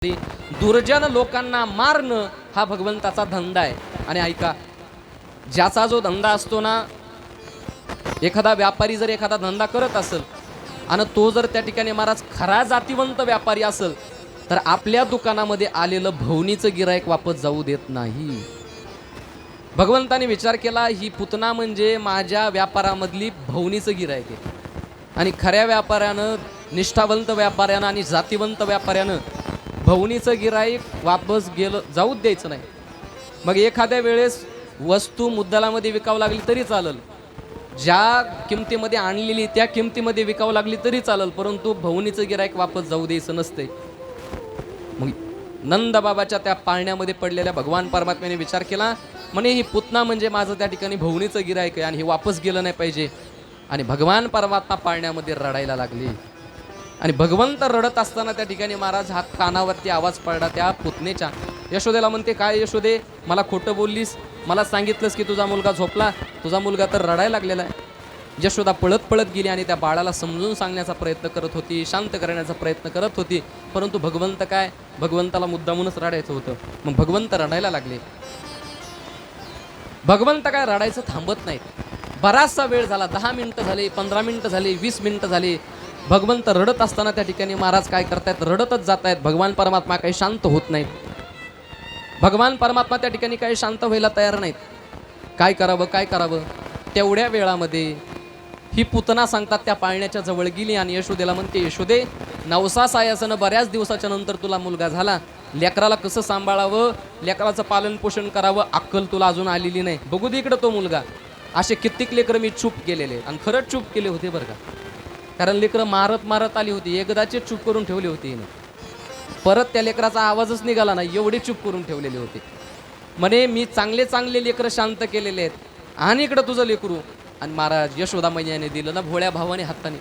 दुर्जन लोकांना मारणं हा भगवंताचा धंदा आहे. आणि ऐका, ज्याचा जो धंदा असतो ना, एखादा व्यापारी जर एखादा धंदा करत असेल आणि तो जर त्या ठिकाणी महाराज खरा जातीवंत व्यापारी असेल तर आपल्या दुकानामध्ये आलेलं भवनीचं गिराईक वापस जाऊ देत नाही. भगवंताने विचार केला, ही पुतना म्हणजे माझ्या व्यापारामधली भवनीचं गिराईक आहे. आणि खऱ्या व्यापाऱ्यानं, निष्ठावंत व्यापाऱ्यानं आणि जातीवंत व्यापाऱ्यानं भवनीचं गिराईक वापस गेलं जाऊच द्यायचं नाही. मग एखाद्या वेळेस वस्तू मुद्दलामध्ये विकावं लागली तरी चालेल, ज्या किमतीमध्ये आणलेली त्या किमतीमध्ये विकावं लागली तरी चालेल, परंतु भवनीचं गिराईक वापस जाऊ द्यायचं नसते. मग नंदबाबाच्या त्या पाळण्यामध्ये पडलेल्या भगवान परमात्म्याने विचार केला, म्हणे ही पुतना म्हणजे माझं त्या ठिकाणी भवनीचं गिराईक आहे आणि हे वापस गेलं नाही पाहिजे. आणि भगवान परमात्मा पाळण्यामध्ये रडायला लागले. आणि भगवंत रडत असताना त्या ठिकाणी महाराज हा कानावरती आवाज पडला त्या पुतनेच्या. यशोदेला म्हणते, काय यशोदे, मला खोटं बोललीस, मला सांगितलंस की तुझा मुलगा झोपला, तुझा मुलगा तर रडायला लागलेला आहे. यशोदा पळत पळत गेली आणि त्या बाळाला समजून सांगण्याचा प्रयत्न करत होती, शांत करण्याचा प्रयत्न करत होती. परंतु भगवंत काय, भगवंताला मुद्दामूनच रडायचं होतं. मग भगवंत रडायला लागले. भगवंत काय रडायचं थांबत नाहीत. बराचसा वेळ झाला, 10 मिनिटं झाले, 15 मिनिटं झाले, 20 मिनिटं झाली. भगवंत रडत असताना त्या ठिकाणी महाराज काय करतायत, रडतच जात आहेत. भगवान परमात्मा काही शांत होत नाहीत. भगवान परमात्मा त्या ठिकाणी काही शांत व्हायला तयार नाहीत. काय करावं काय करावं. तेवढ्या वेळामध्ये ही पुतना सांगतात त्या पाळण्याच्या जवळ गेली आणि यशोदेला म्हणते, यशोदे, नवसा सायासनं बऱ्याच दिवसाच्या नंतर तुला मुलगा झाला, लेकराला कसं सांभाळावं, लेकराचं पालन पोषण करावं अक्कल तुला अजून आलेली नाही. बघू दे इकडं तो मुलगा. असे कित्येक लेकरं मी चूप केलेले आणि खरंच चूप केले होते बरं का. कारण लेकरं मारत मारत आली होती, एकदाचे चूप करून ठेवली होती. परत त्या लेकराचा आवाजच निघाला नाही, एवढे चूप करून ठेवलेले होते. म्हणे मी चांगले चांगले लेकरं शांत केलेले आहेत आणि इकडं तुझं लेकरू. आणि महाराज यशोदा मैयाने दिलं ना भोळ्या भावाने हाताने,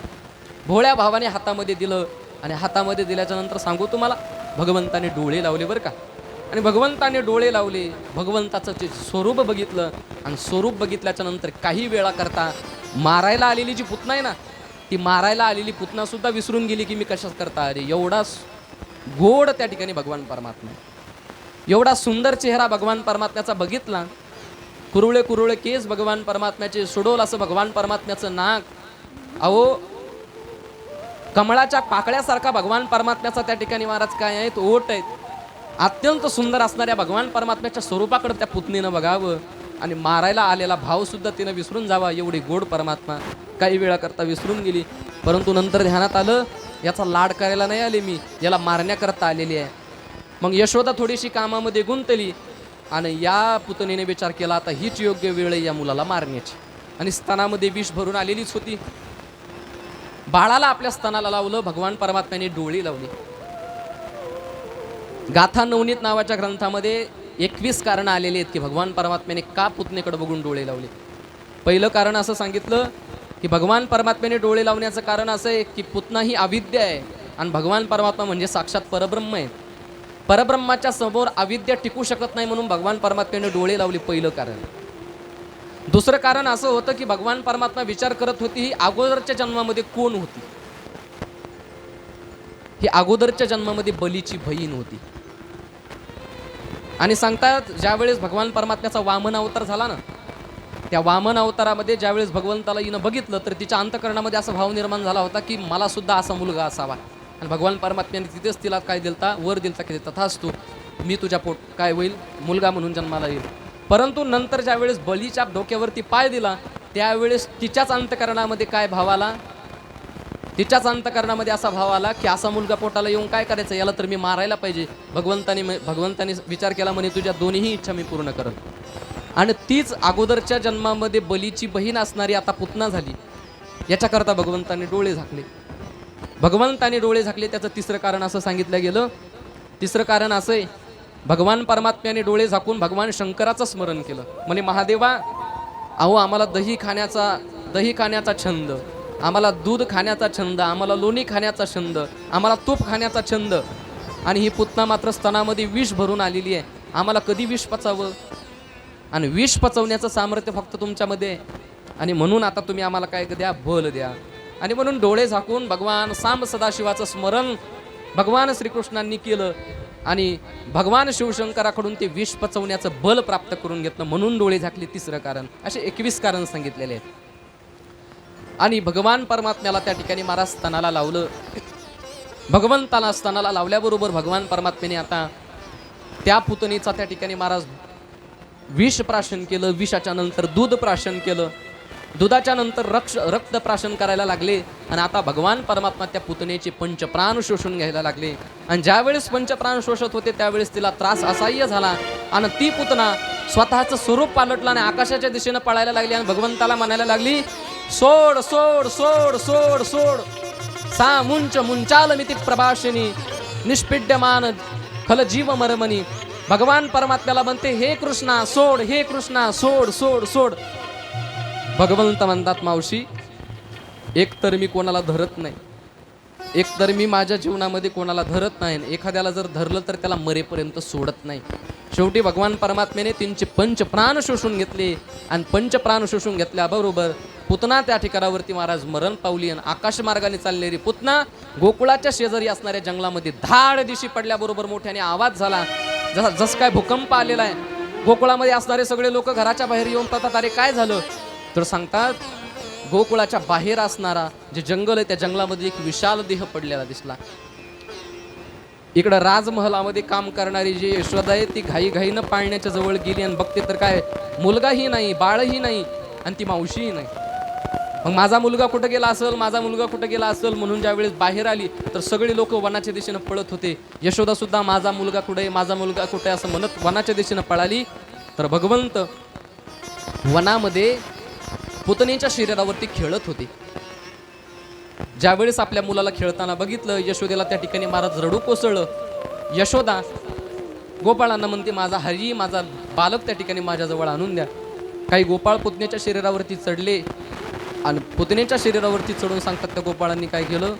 भोळ्या भावाने हातामध्ये दिलं. आणि हातामध्ये दिल्याच्या नंतर सांगू तुम्हाला, भगवंताने डोळे लावले बरं का. आणि भगवंताने डोळे लावले, भगवंताचं ते स्वरूप बघितलं. आणि स्वरूप बघितल्याच्या नंतर काही वेळा करता मारायला आलेली जी पुतना आहे ना, ती मारायला आलेली पुतना सुद्धा विसरून गेली की मी कशाच करता. अरे एवढा गोड त्या ठिकाणी भगवान परमात्मा, एवढा सुंदर चेहरा भगवान परमात्म्याचा बघितला. कुरुळे कुरुळे केस भगवान परमात्म्याचे, सुडोल असं भगवान परमात्म्याचं नाक. अहो कमळाच्या पाकळ्यासारखा भगवान परमात्म्याचा त्या ठिकाणी महाराज काय आहेत, ओठ आहेत. अत्यंत सुंदर असणाऱ्या भगवान परमात्म्याच्या स्वरूपाकडे त्या पुतणीनं बघावं आणि मारायला आलेला भाव सुद्धा तिनं विसरून जावा. एवढी गोड परमात्मा काही वेळा करता विसरून गेली. परंतु नंतर ध्यानात आलं, याचा लाड करायला नाही आले मी, याला मारण्याकरता आलेली आहे. मग यशोदा थोडीशी कामामध्ये गुंतली आणि या पुतणीने विचार केला, आता हीच योग्य वेळ आहे या मुलाला मारण्याची. आणि स्तनामध्ये विष भरून आलेलीच होती. बाळाला आपल्या स्तनाला लावलं. भगवान परमात्म्याने डोळे लावली. गाथा नवनीत नावाच्या ग्रंथामध्ये 21 कारणं आलेली आहेत की भगवान परमात्म्याने का पुतणेकडे बघून डोळे लावले. पहिलं कारण असं सांगितलं की भगवान परमात्म्याने डोळे लावण्याचं कारण असं आहे की पुतना ही अविद्या आहे आणि भगवान परमात्मा म्हणजे साक्षात परब्रह्म आहे. परब्रह्माच्या समोर अविद्या टिकू शकत नाही, म्हणून भगवान परमात्म्याने डोळे लावले, पहिलं कारण. दुसरं कारण असं होतं की भगवान परमात्मा विचार करत होती, ही अगोदरच्या जन्मामध्ये कोण होती. ही अगोदरच्या जन्मामध्ये बलीची बहीण होती. आणि सांगतात ज्यावेळेस भगवान परमात्म्याचा वामन अवतार झाला ना, त्या वामन अवतारामध्ये ज्यावेळेस भगवंताला हिनं बघितलं तर तिच्या अंतःकरणामध्ये असा भाव निर्माण झाला होता की मला सुद्धा असा मुलगा असावा. आणि भगवान परमात्म्याने तिथेच तिला काय दिलता, वर दिलता की तथास्तु, मी तुझ्या पोट काय होईल, मुलगा म्हणून जन्माला येईल. परंतु नंतर ज्यावेळेस बलीच्या डोक्यावरती पाय दिला त्यावेळेस तिच्याच अंतःकरणामध्ये काय भाव आला, तिच्याच अंतःकरणामध्ये असा भाव आला की असा मुलगा पोटाला येऊन काय करायचं, याला तर मी मारायला पाहिजे. भगवंताने विचार केला, म्हणे तुझ्या दोन्ही इच्छा मी पूर्ण करेन. आणि तीच अगोदरच्या जन्मामध्ये बलीची बहीण असणारी आता पुतना झाली. याच्याकरता भगवंताने डोळे झाकले. भगवंताने डोळे झाकले त्याचं तिसरं कारण असं सांगितलं गेलं. तिसरं कारण असं आहे, भगवान परमात्म्याने डोळे झाकून भगवान शंकराचं स्मरण केलं. म्हणे महादेवा, अहो आम्हाला दही खाण्याचा छंद, आम्हाला दूध खाण्याचा छंद, आम्हाला लोणी खाण्याचा छंद, आम्हाला तूप खाण्याचा छंद, आणि ही पुतना मात्र स्तनामध्ये विष भरून आलेली आहे. आम्हाला कधी विष पचावं, आणि विष पचवण्याचं सामर्थ्य फक्त तुमच्यामध्ये आहे. आणि म्हणून आता तुम्ही आम्हाला काय द्या, बल द्या. आणि म्हणून डोळे झाकून भगवान सांब सदाशिवाचं स्मरण भगवान श्रीकृष्णांनी केलं. आणि भगवान शिवशंकराकडून ते विष पचवण्याचं बल प्राप्त करून घेतलं म्हणून डोळे झाकले, तिसरं कारण. असे 21 कारण सांगितलेले आहेत. आणि भगवान परमात्म्याला त्या ठिकाणी महाराज स्तनाला लावलं. भगवंताला स्तनाला लावल्याबरोबर भगवान परमात्म्याने आता त्या पुतणीचा त्या ठिकाणी महाराज विष प्राशन केलं. विषाच्या नंतर दूध प्राशन केलं. दुधाच्या नंतर रक्त प्राशन करायला लागले. आणि आता भगवान परमात्मा त्या पुतणेचे पंचप्राण शोषून घ्यायला लागले. आणि ज्यावेळेस पंचप्राण शोषत होते त्यावेळेस तिला त्रास असह्य झाला आणि ती पुतना स्वतःचं स्वरूप पालटलं आणि आकाशाच्या दिशेनं पळायला लागली आणि भगवंताला म्हणायला लागली, सोड सोड सोड सोड सोड, सा मुंच मुंचाल मिती प्रभाषिणी निष्पिड्यमान खल जीव मरमनी. भगवान परमात्म्याला म्हणते, हे कृष्णा सोड, हे कृष्णा सोड सोड सोड. भगवंत म्हणतात, मावशी एकतर मी कोणाला धरत नाही, एकतर मी माझ्या जीवनामध्ये कोणाला धरत नाही, एखाद्याला जर धरलं तर त्याला मरेपर्यंत सोडत नाही. शेवटी भगवान परमात्म्याने त्यांचे पंचप्राण शोषून घेतले आणि पंचप्राण शोषून घेतल्याबरोबर पुतना त्या ठिकाणावरती महाराज मरण पावली. आणि आकाश मार्गाने चाललेली पुतना गोकुळाच्या शेजारी असणाऱ्या जंगलामध्ये धाड दिशी पडल्याबरोबर मोठ्याने आवाज झाला, जसं काय भूकंप आलेला आहे. गोकुळामध्ये असणारे सगळे लोक घराच्या बाहेर येऊन पाहतात, अरे काय झालं. तर सांगतात, गोकुळाच्या बाहेर असणारा जे जंगल आहे त्या जंगलामध्ये एक विशाल देह पडलेला दिसला. इकडं राजमहलामध्ये काम करणारी जी यशोदा आहे ती घाईघाईनं पाळण्याच्या जवळ गेली आणि बघते तर काय मुलगाही नाही, बाळही नाही आणि ती मावशीही नाही. मग माझा मुलगा कुठं गेला असेल, माझा मुलगा कुठं गेला असेल म्हणून ज्यावेळेस बाहेर आली तर सगळे लोक वनाच्या दिशेनं पळत होते. यशोदा सुद्धा माझा मुलगा कुठे, माझा मुलगा कुठे असं म्हणत वनाच्या दिशेनं पळाली. तर भगवंत वनामध्ये पुतणीच्या शरीरावरती खेळत होते. ज्यावेळेस आपल्या मुलाला खेळताना बघितलं यशोदेला त्या ठिकाणी महाराज रडू कोसळलं. यशोदा गोपाळांना म्हणते, माझा हरी, माझा बालक त्या ठिकाणी माझ्याजवळ आणून द्या. काही गोपाळ पुतणीच्या शरीरावरती चढले आणि पुतणीच्या शरीरावरती चढून सांगतात त्या गोपाळांनी काय केलं,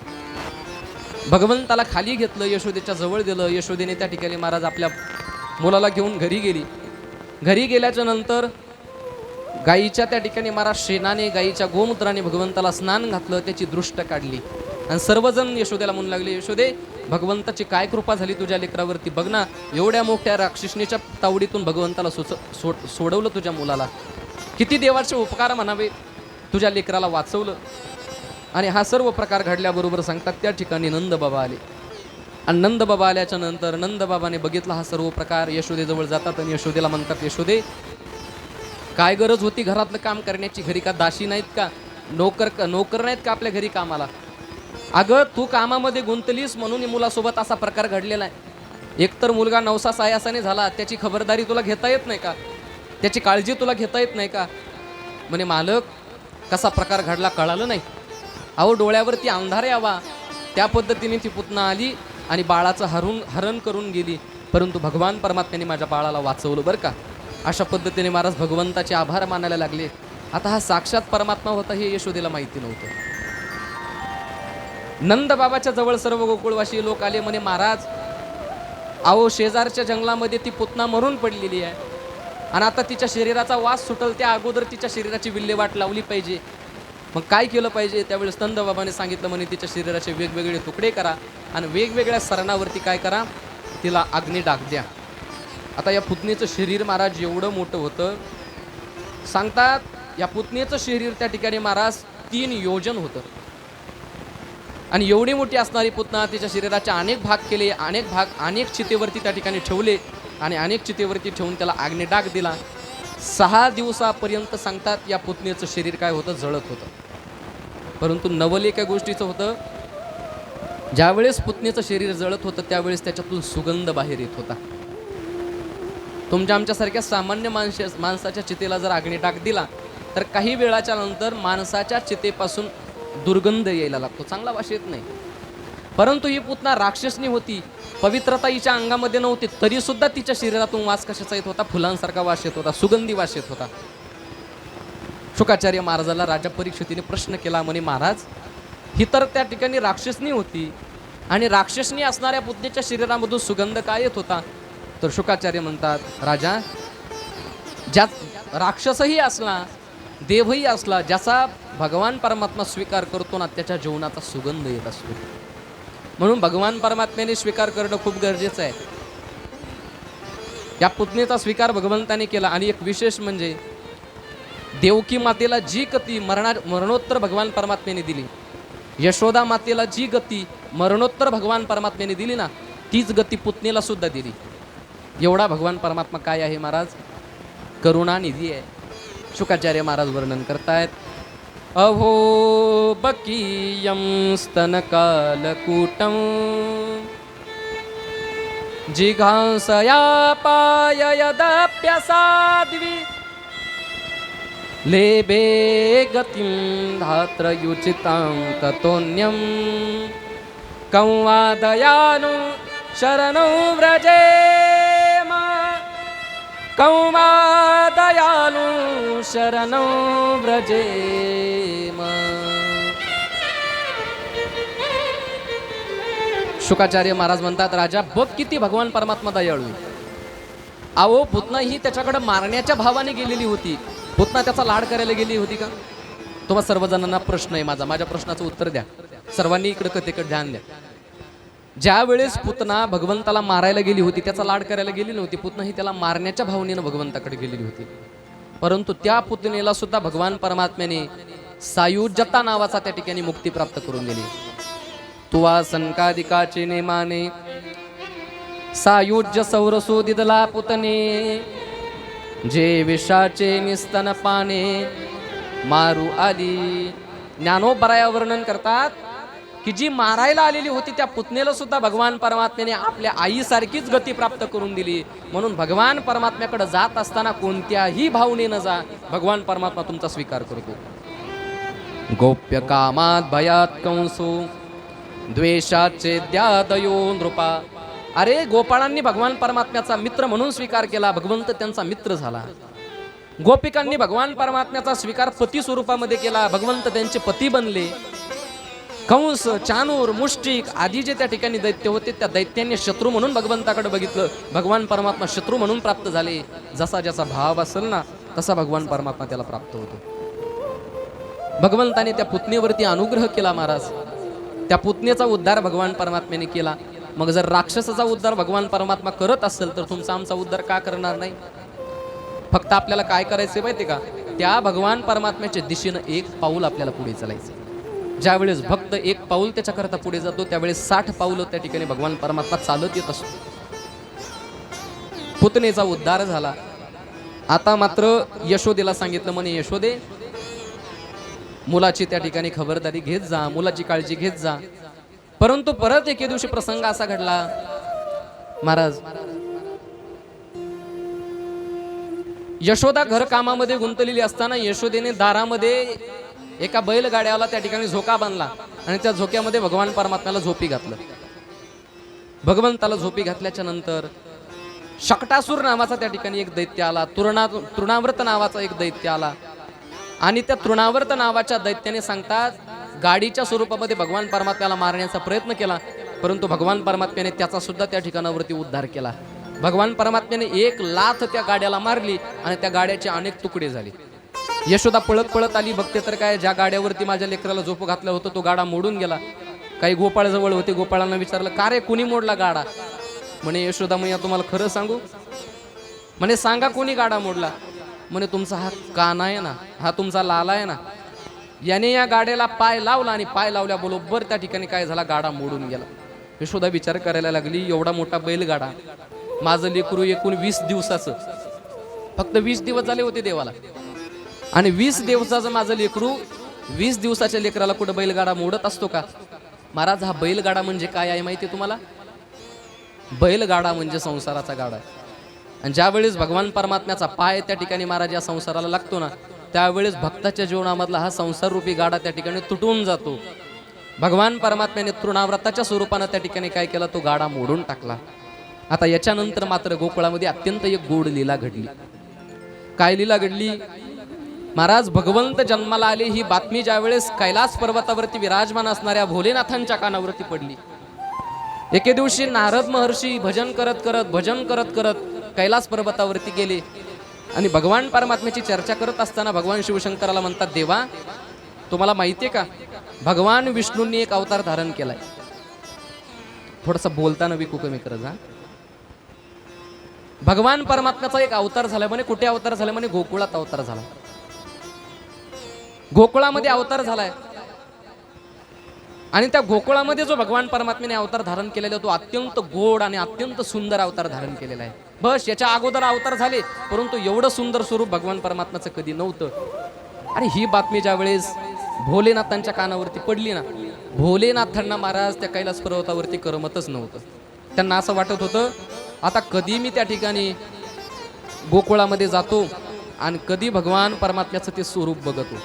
भगवंताला खाली घेतलं, यशोदेच्या जवळ दिलं. यशोदेने त्या ठिकाणी महाराज आपल्या मुलाला घेऊन घरी गेली. घरी गेल्याच्या नंतर गाईच्या त्या ठिकाणी महाराज शेणाने, गाईच्या गोमूत्राने भगवंताला स्नान घातलं, त्याची दृष्ट काढली आणि सर्वजण यशोदेला म्हणू लागले, यशोदे भगवंताची काय कृपा झाली तुझ्या लेकरावरती, बघ ना एवढ्या मोठ्या राक्षसणीच्या तावडीतून भगवंताला सोडवलं तुझ्या मुलाला, किती देवाचे उपकार म्हणावे, तुझ्या लेकराला वाचवलं. आणि हा सर्व प्रकार घडल्याबरोबर सांगतात त्या ठिकाणी नंदबाबा आले. आणि नंदबाबा आल्याच्या नंतर नंदबाबाने बघितला हा सर्व प्रकार. यशोदेजवळ जातात आणि यशोदेला म्हणतात, यशोदे काय गरज होती घरातलं काम करण्याची, घरी का दासी नाहीत का, नोकर नाहीत का आपल्या घरी कामाला. अगं तू कामामध्ये गुंतलीस म्हणून मुलासोबत असा प्रकार घडलेला आहे. एकतर मुलगा नवसा सायासाने झाला, त्याची खबरदारी तुला घेता येत नाही का, त्याची काळजी तुला घेता येत नाही का. म्हणे मालक कसा प्रकार घडला कळालं नाही. अहो डोळ्यावरती अंधार यावा त्या पद्धतीने ती पुतना आली आणि बाळाचं हरण करून गेली. परंतु भगवान परमात्म्याने माझ्या बाळाला वाचवलं बरं का. अशा पद्धतीने महाराज भगवंताचे आभार मानायला लागले. आता हा साक्षात परमात्मा होता हे यशोदेला माहिती नव्हतं. नंदबाबाच्या जवळ सर्व गोकुळवासी लोक आले. म्हणे महाराज अहो शेजारच्या जंगलामध्ये ती पुतना मरून पडलेली आहे आणि आता तिच्या शरीराचा वास सुटल त्या अगोदर तिच्या शरीराची विल्हेवाट लावली पाहिजे. मग काय केलं पाहिजे. त्यावेळेस नंदबाबाने सांगितलं, म्हणे तिच्या शरीराचे वेगवेगळे तुकडे करा आणि वेगवेगळ्या सरणावरती काय करा, तिला अग्नी टाक द्या. आता या पुतणीचं शरीर महाराज एवढं मोठं होतं, सांगतात या पुतणीचं शरीर त्या ठिकाणी महाराज 3 योजन होतं. आणि एवढी मोठी असणारी पुतना तिच्या शरीराचे अनेक भाग केले, अनेक चितेवरती त्या ठिकाणी ठेवले आणि अनेक चितेवरती ठेवून त्याला अग्निडाग दिला. 6 दिवसापर्यंत सांगतात या पुतणीचं शरीर काय होतं, जळत होतं. परंतु नवल एका गोष्टीचं होतं, ज्यावेळेस पुतणीचं शरीर जळत होतं त्यावेळेस त्याच्यातून सुगंध बाहेर येत होता. तुमच्या आमच्यासारख्या सामान्य माणसाच्या चितेला जर अग्निडाग दिला तर काही वेळाच्या नंतर माणसाच्या चितेपासून दुर्गंध यायला लागतो, चांगला वास येत नाही. परंतु ही पुतना राक्षसनी होती, पवित्रता हिच्या अंगामध्ये नव्हती, तरी सुद्धा तिच्या शरीरातून वास कशाचा येत होता, फुलांसारखा वास येत होता, सुगंधी वास येत होता. शुकाचार्य महाराजाला राजा परीक्षितीने प्रश्न केला, म्हणे महाराज ही तर त्या ठिकाणी राक्षसनी होती आणि राक्षसनी असणाऱ्या पुतणीच्या शरीरामधून सुगंध काय येत होता. तर शुकाचार्य म्हणतात, राजा ज्या राक्षसही असला देवही असला, ज्याचा भगवान परमात्मा स्वीकार करतो ना त्याच्या जीवनाचा सुगंध येत असतो. म्हणून भगवान परमात्म्याने स्वीकार करणं खूप गरजेचं आहे. या पुतणेचा स्वीकार भगवंताने केला. आणि एक विशेष म्हणजे देवकी मातेला जी गती मरणोत्तर भगवान परमात्म्याने दिली, यशोदा मातेला जी गती मरणोत्तर भगवान परमात्म्याने दिली ना, तीच गती पुतणीला सुद्धा दिली. एवढा भगवान परमात्मा काय आहे महाराज, करुणानिधी आहे. शुकाचार्य महाराज वर्णन करतायत, अहो बकीयं स्तनकालकूटं जिघांसया पाय यदप्यसाद्वि लेबे गतिं धात्रयुचितां ततोऽन्यं कौवादयानु शरणौ व्रजेम, कौवादयानु शरणौ व्रजेम. शुकाचार्य महाराज म्हणतात, राजा बघ किती भगवान परमात्मा दयाळू. अहो पुतना ही त्याच्याकडे मारण्याच्या भावाने गेलेली होती, पुतना त्याचा लाड करायला गेली होती का? तुम्हा सर्वजणांना प्रश्न आहे माझ्या प्रश्नाचं उत्तर द्या. सर्वांनी इकडे कथेकडे ध्यान द्या. ज्या वेळेस पुतना भगवंताला मारायला गेली होती, त्याचा लाड करायला गेली नव्हती. पुतना ही त्याला मारण्याच्या भावनेनं भगवंताकडे गेलेली होती. परंतु त्या पुतनेला सुद्धा भगवान परमात्म्याने सायुज्यता नावाचा त्या ठिकाणी मुक्ती प्राप्त करून दिली. तुवा संकादिकाचे नेमाने सायुज्य सौरसो दिदला पुतने, जे विषाचे निस्तन पाने मारू आली. ज्ञानोबराया वर्णन करतात की जी मारायला आलेली होती त्या पुतनेला सुद्धा भगवान परमात्म्याने आपल्या आईसारखीच गती प्राप्त करून दिली. म्हणून भगवान परमात्म्याकडे जात असताना कोणत्याही भावनेनं जा, भगवान परमात्मा तुमचा स्वीकार करतो. गोप्य कामात भयात कंसो द्वेषाचे द्यादयो नृपा. अरे गोपाळांनी भगवान परमात्म्याचा मित्र म्हणून स्वीकार केला, भगवंत त्यांचा मित्र झाला. गोपिकांनी भगवान परमात्म्याचा स्वीकार पती स्वरूपामध्ये केला, भगवंत त्यांचे पती बनले. कंस, चाणूर, मुष्टिक आदी जे त्या ठिकाणी दैत्य होते, त्या दैत्यांनी शत्रू म्हणून भगवंताकडे बघितलं, भगवान परमात्मा शत्रू म्हणून प्राप्त झाले. जसा ज्याचा भाव असेल ना तसा भगवान परमात्मा त्याला प्राप्त होतो. भगवंताने त्या पुतणीवरती अनुग्रह केला महाराज. त्या पुतणीचा उद्धार भगवान परमात्म्याने केला. मग जर राक्षसाचा उद्धार भगवान परमात्मा करत असेल तर तुमचा आमचा उद्धार का करणार नाही? फक्त आपल्याला काय करायचं माहिती का, त्या भगवान परमात्म्याच्या दिशेनं एक पाऊल आपल्याला पुढे चालायचं. ज्यावेळेस भक्त एक पाऊल त्याच्याकरता पुढे जातो त्यावेळेस 60 पाऊलं त्या ठिकाणी भगवान परमात्मा चालत येत असतो. पुतनेचा उद्धार झाला. आता मात्र यशोदेला सांगितलं, म्हणे यशोदे मुलाची त्या ठिकाणी खबरदारी घेत जा, मुलाची काळजी घेत जा. परंतु परत एके दिवशी प्रसंग असा घडला महाराज, यशोदा घर कामामध्ये गुंतलेली असताना यशोदेने दारामध्ये एका बैलगाड्याला त्या ठिकाणी झोका बांधला आणि त्या झोक्यामध्ये भगवान परमात्म्याला झोपी घातलं. भगवंताला झोपी घातल्याच्या नंतर शकटासूर नावाचा त्या ठिकाणी एक दैत्य आला, तृणावर्त नावाचा एक दैत्य आला. आणि त्या तृणावर्त नावाच्या दैत्याने सांगतात गाडीच्या स्वरूपामध्ये भगवान परमात्म्याला मारण्याचा प्रयत्न केला, परंतु भगवान परमात्म्याने त्याचा सुद्धा त्या ठिकाणावरती उद्धार केला. भगवान परमात्म्याने एक लाथ त्या गाड्याला मारली आणि त्या गाड्याचे अनेक तुकडे झाले. यशोदा पळत पळत आली, बघते तर काय, ज्या गाड्यावरती माझ्या लेकराला झोप घातलं होतं तो गाडा मोडून गेला. काही गोपाळ जवळ होते, गोपाळांना विचारलं, का रे कोणी मोडला गाडा? म्हणे यशोदा मैया तुम्हाला खरं सांगू? म्हणे सांगा कोणी गाडा मोडला? म्हणे तुमचा हा काना आहे ना, हा तुमचा लाला आहे ना, याने या गाड्याला पाय लावला आणि पाय लावल्याबरोबर त्या ठिकाणी काय झाला, गाडा मोडून गेला. यशोदा विचार करायला लागली, एवढा मोठा बैलगाडा, माझं लेकरू एकूण 20 दिवसाचं, फक्त 20 दिवस झाले होते देवाला, आणि 20 दिवसाचं माझं लेकरू, 20 दिवसाच्या लेकराला कुठं बैलगाडा मोडत असतो का? महाराज हा बैलगाडा म्हणजे काय आहे माहिती आहे तुम्हाला? बैलगाडा म्हणजे संसाराचा गाडा. आणि ज्यावेळेस भगवान परमात्म्याचा पाय त्या ठिकाणी महाराज या संसाराला लागतो ना, त्यावेळेस भक्ताच्या जीवनामधला हा संसार रूपी गाडा त्या ठिकाणी तुटून जातो. भगवान परमात्म्याने तृणाव्रताच्या स्वरूपानं त्या ठिकाणी काय केला, तो गाडा मोडून टाकला. आता याच्यानंतर मात्र गोकुळामध्ये अत्यंत एक गोड लीला घडली. काय लीला घडली महाराज? भगवंत जन्माला आले ही बातमी ज्यावेळेस कैलास पर्वतावरती विराजमान असणाऱ्या भोलेनाथांच्या कानावरती पडली. एके दिवशी नारद महर्षी भजन करत करत कैलास पर्वतावरती गेले आणि भगवान परमात्म्याची चर्चा करत असताना भगवान शिवशंकराला म्हणतात, देवा तुम्हाला माहिती आहे का, भगवान विष्णूंनी एक अवतार धारण केलाय. थोडासा बोलताना विकू कमी करत जा. भगवान परमात्म्याचा एक अवतार झाला म्हणे. कुठे अवतार झाला म्हणे? गोकुळात अवतार झाला. गोकुळामध्ये अवतार झालाय आणि त्या गोकुळामध्ये जो भगवान परमात्म्याने अवतार धारण केलेला तो अत्यंत गोड आणि अत्यंत सुंदर अवतार धारण केलेला आहे. बस याच्या अगोदर अवतार झाले परंतु एवढं सुंदर स्वरूप भगवान परमात्म्याचं कधी नव्हतं. आणि ही बातमी ज्या वेळेस भोलेनाथांच्या कानावरती पडली ना, भोलेनाथांना महाराज त्या कैलास पर्वतावरती करमतच नव्हतं. त्यांना असं वाटत होतं आता कधी मी त्या ठिकाणी गोकुळामध्ये जातो आणि कधी भगवान परमात्म्याचं ते स्वरूप बघतो.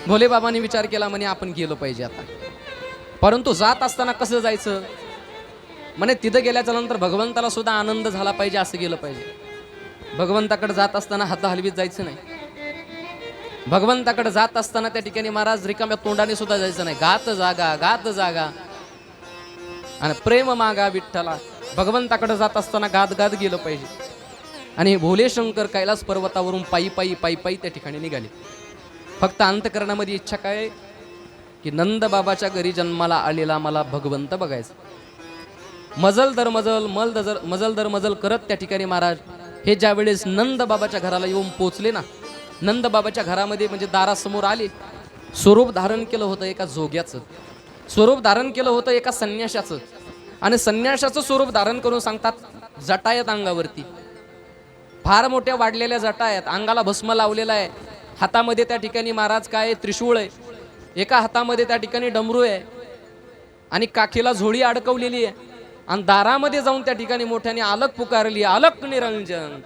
भोले बाबांनी विचार केला म्हणे आपण गेलो पाहिजे आता. परंतु जात असताना कसं जायचं म्हणे? तिथं गेल्याच्या नंतर भगवंताला सुद्धा आनंद झाला पाहिजे असं गेलं पाहिजे. भगवंताकडे जात असताना हात हलवीत जायचं नाही. भगवंताकडे जात असताना त्या ठिकाणी महाराज रिकाम्या तोंडाने सुद्धा जायचं नाही. गात जागा गात जागा आणि प्रेम मागा विठ्ठला. भगवंताकडे जात असताना गात गात गेलं पाहिजे. आणि भोले शंकर कैलास पर्वतावरून पायी पायी पायी पायी त्या ठिकाणी निघाले. फक्त अंतकरणामध्ये इच्छा काय की नंद बाबाच्या घरी जन्माला आलेला मला भगवंत बघायचा. मजल दर मजल मजल दर मजल करत त्या ठिकाणी महाराज हे ज्या वेळेस नंद बाबाच्या घराला येऊन पोचले ना, नंद बाबाच्या घरामध्ये म्हणजे दारासमोर आले. स्वरूप धारण केलं होतं एका जोग्याचं, स्वरूप धारण केलं होतं एका संन्याशाचं. आणि संन्याशाचं स्वरूप धारण करून सांगतात जटायत अंगावरती, फार मोठ्या वाढलेल्या जटायत, अंगाला भस्म लावलेला आहे. हातामध्ये त्या ठिकाणी महाराज काय त्रिशूळ आहे, एका हातामध्ये त्या ठिकाणी डमरू आहे आणि काखीला झोळी अडकवलेली आहे. आणि दारामध्ये जाऊन त्या ठिकाणी मोठ्याने अलक पुकारली, अलक निरंजन.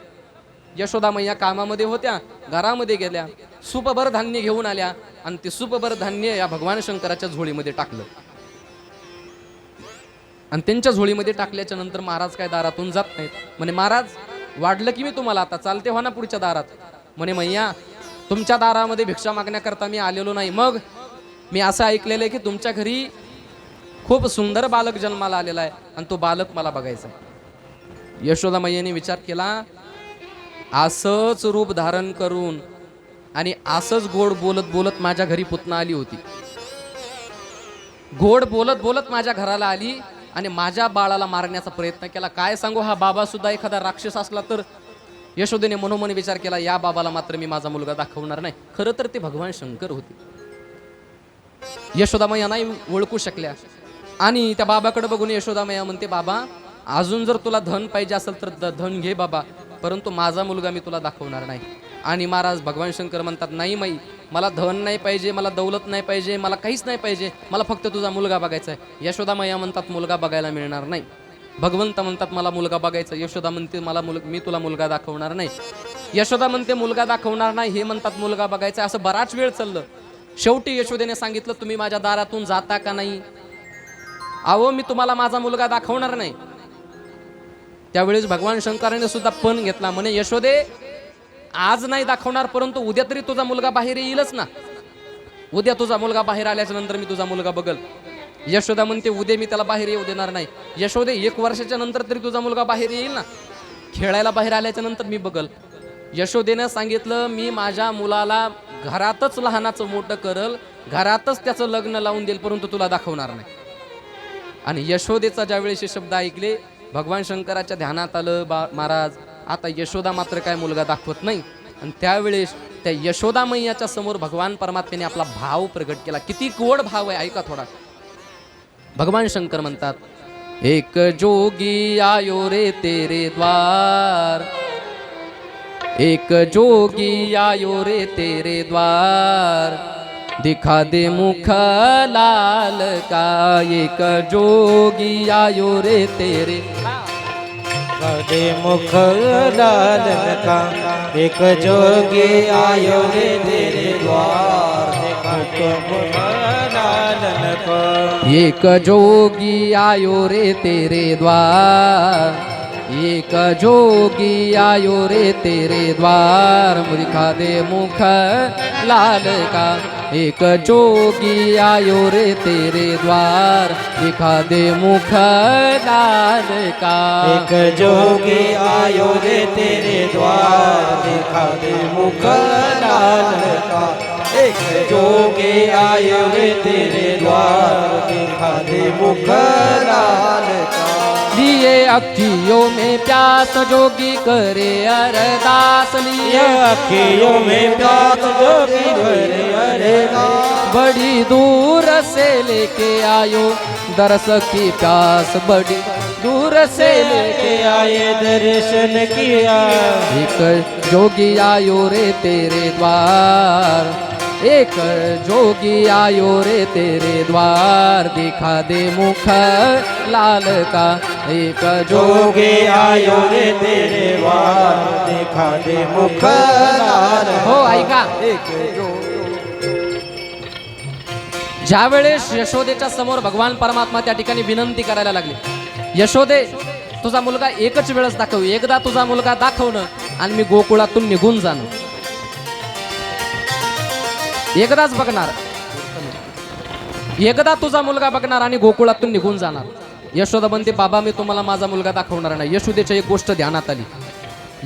यशोदा मैया कामामध्ये होत्या, घरामध्ये गेल्या, सुपभर धान्य घेऊन आल्या आणि ते सुपभर धान्य या भगवान शंकराच्या झोळीमध्ये टाकलं. आणि त्यांच्या झोळीमध्ये टाकल्याच्या नंतर महाराज काय दारातून जात नाहीत. म्हणे महाराज वाढलं की मी तुम्हाला आता चालते हो ना पुढच्या दारात. म्हणे मैया तुमच्या दारामध्ये भिक्षा मागण्याकरता मी आलेलो नाही. मग मी असं ऐकलेलं आहे की तुमच्या घरी खूप सुंदर बालक जन्माला आलेला आहे आणि तो बालक मला बघायचा. यशोदा मैयाने विचार केला असंच रूप धारण करून आणि असंच गोड बोलत बोलत माझ्या घरी पुतना आली होती. गोड बोलत बोलत माझ्या घराला आली आणि माझ्या बाळाला मारण्याचा प्रयत्न केला. काय सांगू, हा बाबा सुद्धा एखादा राक्षस असला तर. यशोदेने मनोमन विचार केला या बाबाला मात्र मी माझा मुलगा दाखवणार नाही. खरं तर ते भगवान शंकर होते. यशोदा मैया नाही ओळखू शकल्या आणि त्या बाबाकडे बघून यशोदा मैया म्हणते बाबा अजून जर तुला धन पाहिजे असेल तर धन घे बाबा, परंतु माझा मुलगा मी तुला दाखवणार नाही. आणि महाराज भगवान शंकर म्हणतात नाही माई, मला धन नाही पाहिजे, मला दौलत नाही पाहिजे, मला काहीच नाही पाहिजे, मला फक्त तुझा मुलगा बघायचा आहे. यशोदा मैया म्हणतात मुलगा बघायला मिळणार नाही. भगवंत म्हणतात मला मुलगा बघायचा. यशोदा म्हणते मला मी तुला मुलगा दाखवणार नाही. यशोदा म्हणते मुलगा दाखवणार नाही, हे म्हणतात मुलगा बघायचा. असं बराच वेळ चाललं. शेवटी यशोदेने सांगितलं तुम्ही माझ्या दारातून जाता का नाही? अहो मी तुम्हाला माझा मुलगा दाखवणार नाही. त्यावेळेस भगवान शंकराने सुद्धा पण घेतला. म्हणे यशोदे आज नाही दाखवणार परंतु उद्या तरी तुझा मुलगा बाहेर येईलच ना. उद्या तुझा मुलगा बाहेर आल्याच्या नंतर मी तुझा मुलगा बघल. यशोदा म्हणते उद्या मी त्याला बाहेर येऊ देणार नाही. यशोदे 1 वर्षाच्या नंतर तरी तुझा मुलगा बाहेर येईल ना, खेळायला बाहेर आल्याच्या नंतर मी बघल. यशोदेनं सांगितलं मी माझ्या मुलाला घरातच लहानाचं मोठं करल, घरातच त्याचं लग्न लावून देईल, परंतु तुला दाखवणार नाही. आणि यशोदेचा ज्यावेळेस हे शब्द ऐकले भगवान शंकराच्या ध्यानात आलं महाराज आता यशोदा मात्र काय मुलगा दाखवत नाही. आणि त्यावेळेस त्या यशोदा मैयाच्या समोर भगवान परमात्म्याने आपला भाव प्रगट केला. किती गोड भाव आहे ऐका थोडा. भगवान शंकर म्हणतात एक जोगी आयो रे तेरे द्वार, एक जोगी आयो रे तेरे द्वार, दिखा दे मुख लाल का. एक जोगी आयो रे तेरे दे मुख लाल का, एक जोगी आयो रे तेरे द्वार, देखा मुख लाल का. एक जोगी आयो रे तेरे द्वार, एक जोगी आयो रे तेरे द्वार, दिखा दे मुख लाल का. एक जोगी आयो रे तेरे द्वार, दिखा दे मुख लाल का. एक जोगी आयो रे तेरे द्वार, दिखा दे मुख लाल का. एक जोगी आयो रे तेरे द्वार, दिखा दे मुख लाल का. लिए अखियों में प्यास जोगी करे अरदास लिए अखियों में प्यास जोगी करे अरदास बड़ी दूर से लेके आयो दरस की प्यास बड़ी दूर से लेके आए दर्शन किया एक जोगी आयो रे तेरे द्वार एक जोगी आयो रे तेरे द्वार दिखा दे मुख लाल का एक जोगी आयो रे तेरे द्वार दिखा दे मुख लाल हो ऐका एक ज्या वेळेस यशोदेच्या समोर भगवान परमात्मा त्या ठिकाणी विनंती करायला लागले, यशोदे तुझा मुलगा एकच वेळच दाखव, एकदा तुझा मुलगा दाखवणं आणि मी गोकुळातून निघून जाणं, एकदाच बघणार, एकदा तुझा मुलगा बघणार आणि गोकुळातून निघून जाणार. यशोदा म्हणते बाबा मी तुम्हाला माझा मुलगा दाखवणार नाही. यशोदेच्या एक गोष्ट ध्यानात आली.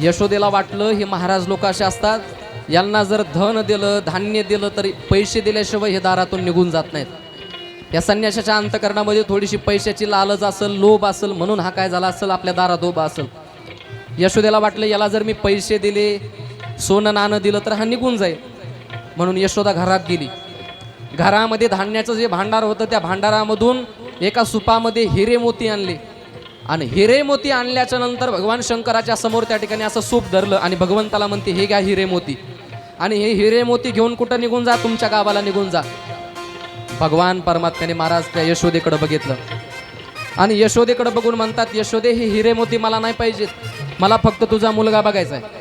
यशोदेला वाटलं हे महाराज लोक असे असतात, यांना जर धन दिलं धान्य दिलं तरी पैसे दिल्याशिवाय हे दारातून निघून जात नाहीत. या संन्याशाच्या अंतकरणामध्ये थोडीशी पैशाची लालच असेल, लोभ असेल, म्हणून हा काय झाला असेल, आपल्या दारात उभा असेल. यशोदेला वाटलं याला जर मी पैसे दिले, सोनं नाणं दिलं तर हा निघून जाईल, म्हणून यशोदा घरात गेली. घरामध्ये धान्याचं जे भांडार होतं त्या भांडारामधून एका सुपामध्ये हिरे मोती आणले आणि हिरे मोती आणल्याच्या नंतर भगवान शंकराच्या समोर त्या ठिकाणी असं सूप धरलं आणि भगवंताला म्हणते हे घ्या हिरे मोती आणि हे हिरे मोती घेऊन कुठं निघून जा, तुमच्या गावाला निघून जा. भगवान परमात्म्याने महाराज त्या यशोदेकडे बघितलं आणि यशोदेकडे बघून म्हणतात यशोदे हे हिरे मोती मला नाही पाहिजेत, मला फक्त तुझा मुलगा बघायचा आहे.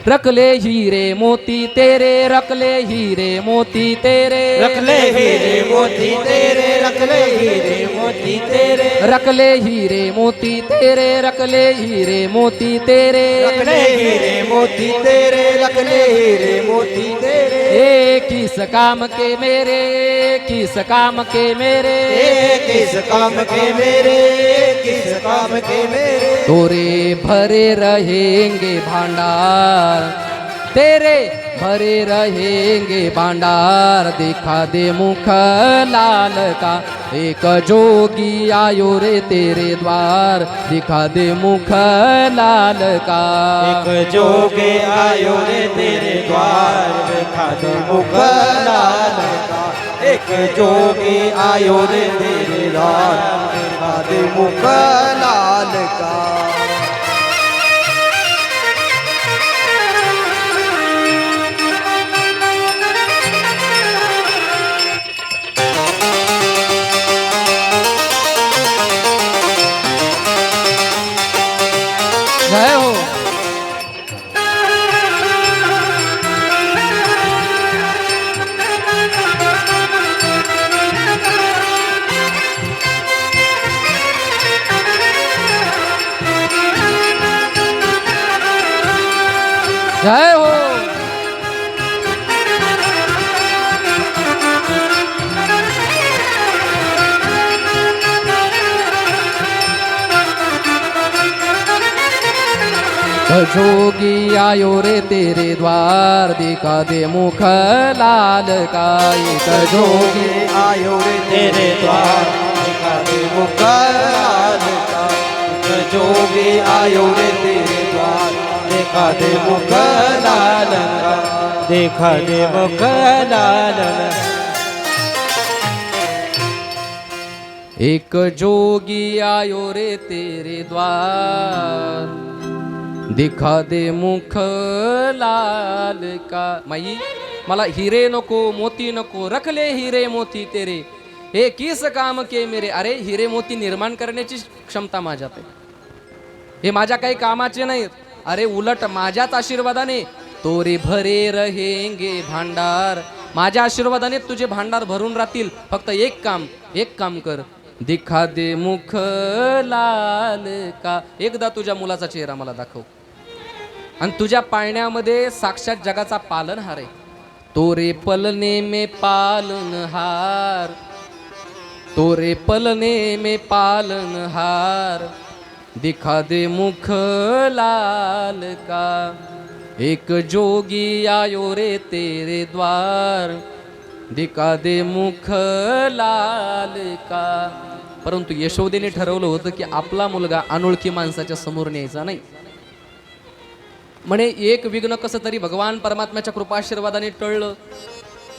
रखले हीरे मोती तेरे रखले हीरे मोती तेरे रखले हीरे मोती तेरे रखले हीरे मोती तेरे रखले हीरे मोती तेरे रखले हीरे मोती तेरे रखले हीरे मोती तेरे रखले हीरे मोती तेरे किस काम के मेरे किस काम के मेरे किस काम के मेरे किस काम के मेरे तोरे भरे रहेंगे भांडार तेरे भरे रहेंगे भांडार दिखा दे मुख लाल का एक जोगी आयो रे तेरे द्वार दिखा दे मुख लाल का एक जोगे आयो रे तेरे द्वार दिखा दे मुख लाल का एक जोगी आयो रे तेरे द्वार दिखा दे मुख लाल का. जय हो. जय हो. जोगी आयो रे तेरे द्वार दिखा दे मुख लाल का एक जोगी आयो रे तेरे द्वार दिखा दे मुख लाल का एक जोगी आयो रे तेरे द्वार दिखा दे मुख लाल का दिखा दे मुख लाल एक जोगी आयो रे तेरे द्वार दिखा दे मुख लाल का. माई मला हिरे नको मोती नको रखले हिरे मोती तेरे हे किस काम के मेरे. अरे हिरे मोती निर्माण करण्याची क्षमता माझ्यात आहे, हे माझ्या काही कामाचे नाहीत. अरे उलट माझ्याच आशीर्वादाने तोरे भरे रहेंगे भांडार, माझ्या आशीर्वादाने तुझे भांडार भरून राहतील. फक्त एक काम कर दिखा दे मुख लाल का. एकदा तुझ्या मुलाचा चेहरा मला दाखव आणि तुझ्या पाळण्यामध्ये साक्षात जगाचा पालनहार आहे. तोरे पलने में पालनहार तोरे पलने में पालनहार दिखा दे मुख लाल का. एक जोगी आयो रे तेरे द्वार दिखा दे मुख लाल का. परंतु यशोदेने ठरवलं होतं की आपला मुलगा अनोळखी माणसाच्या समोर न्यायचा नाही. म्हणे एक विघ्न कसं तरी भगवान परमात्म्याच्या कृपाशीर्वादाने टळलं.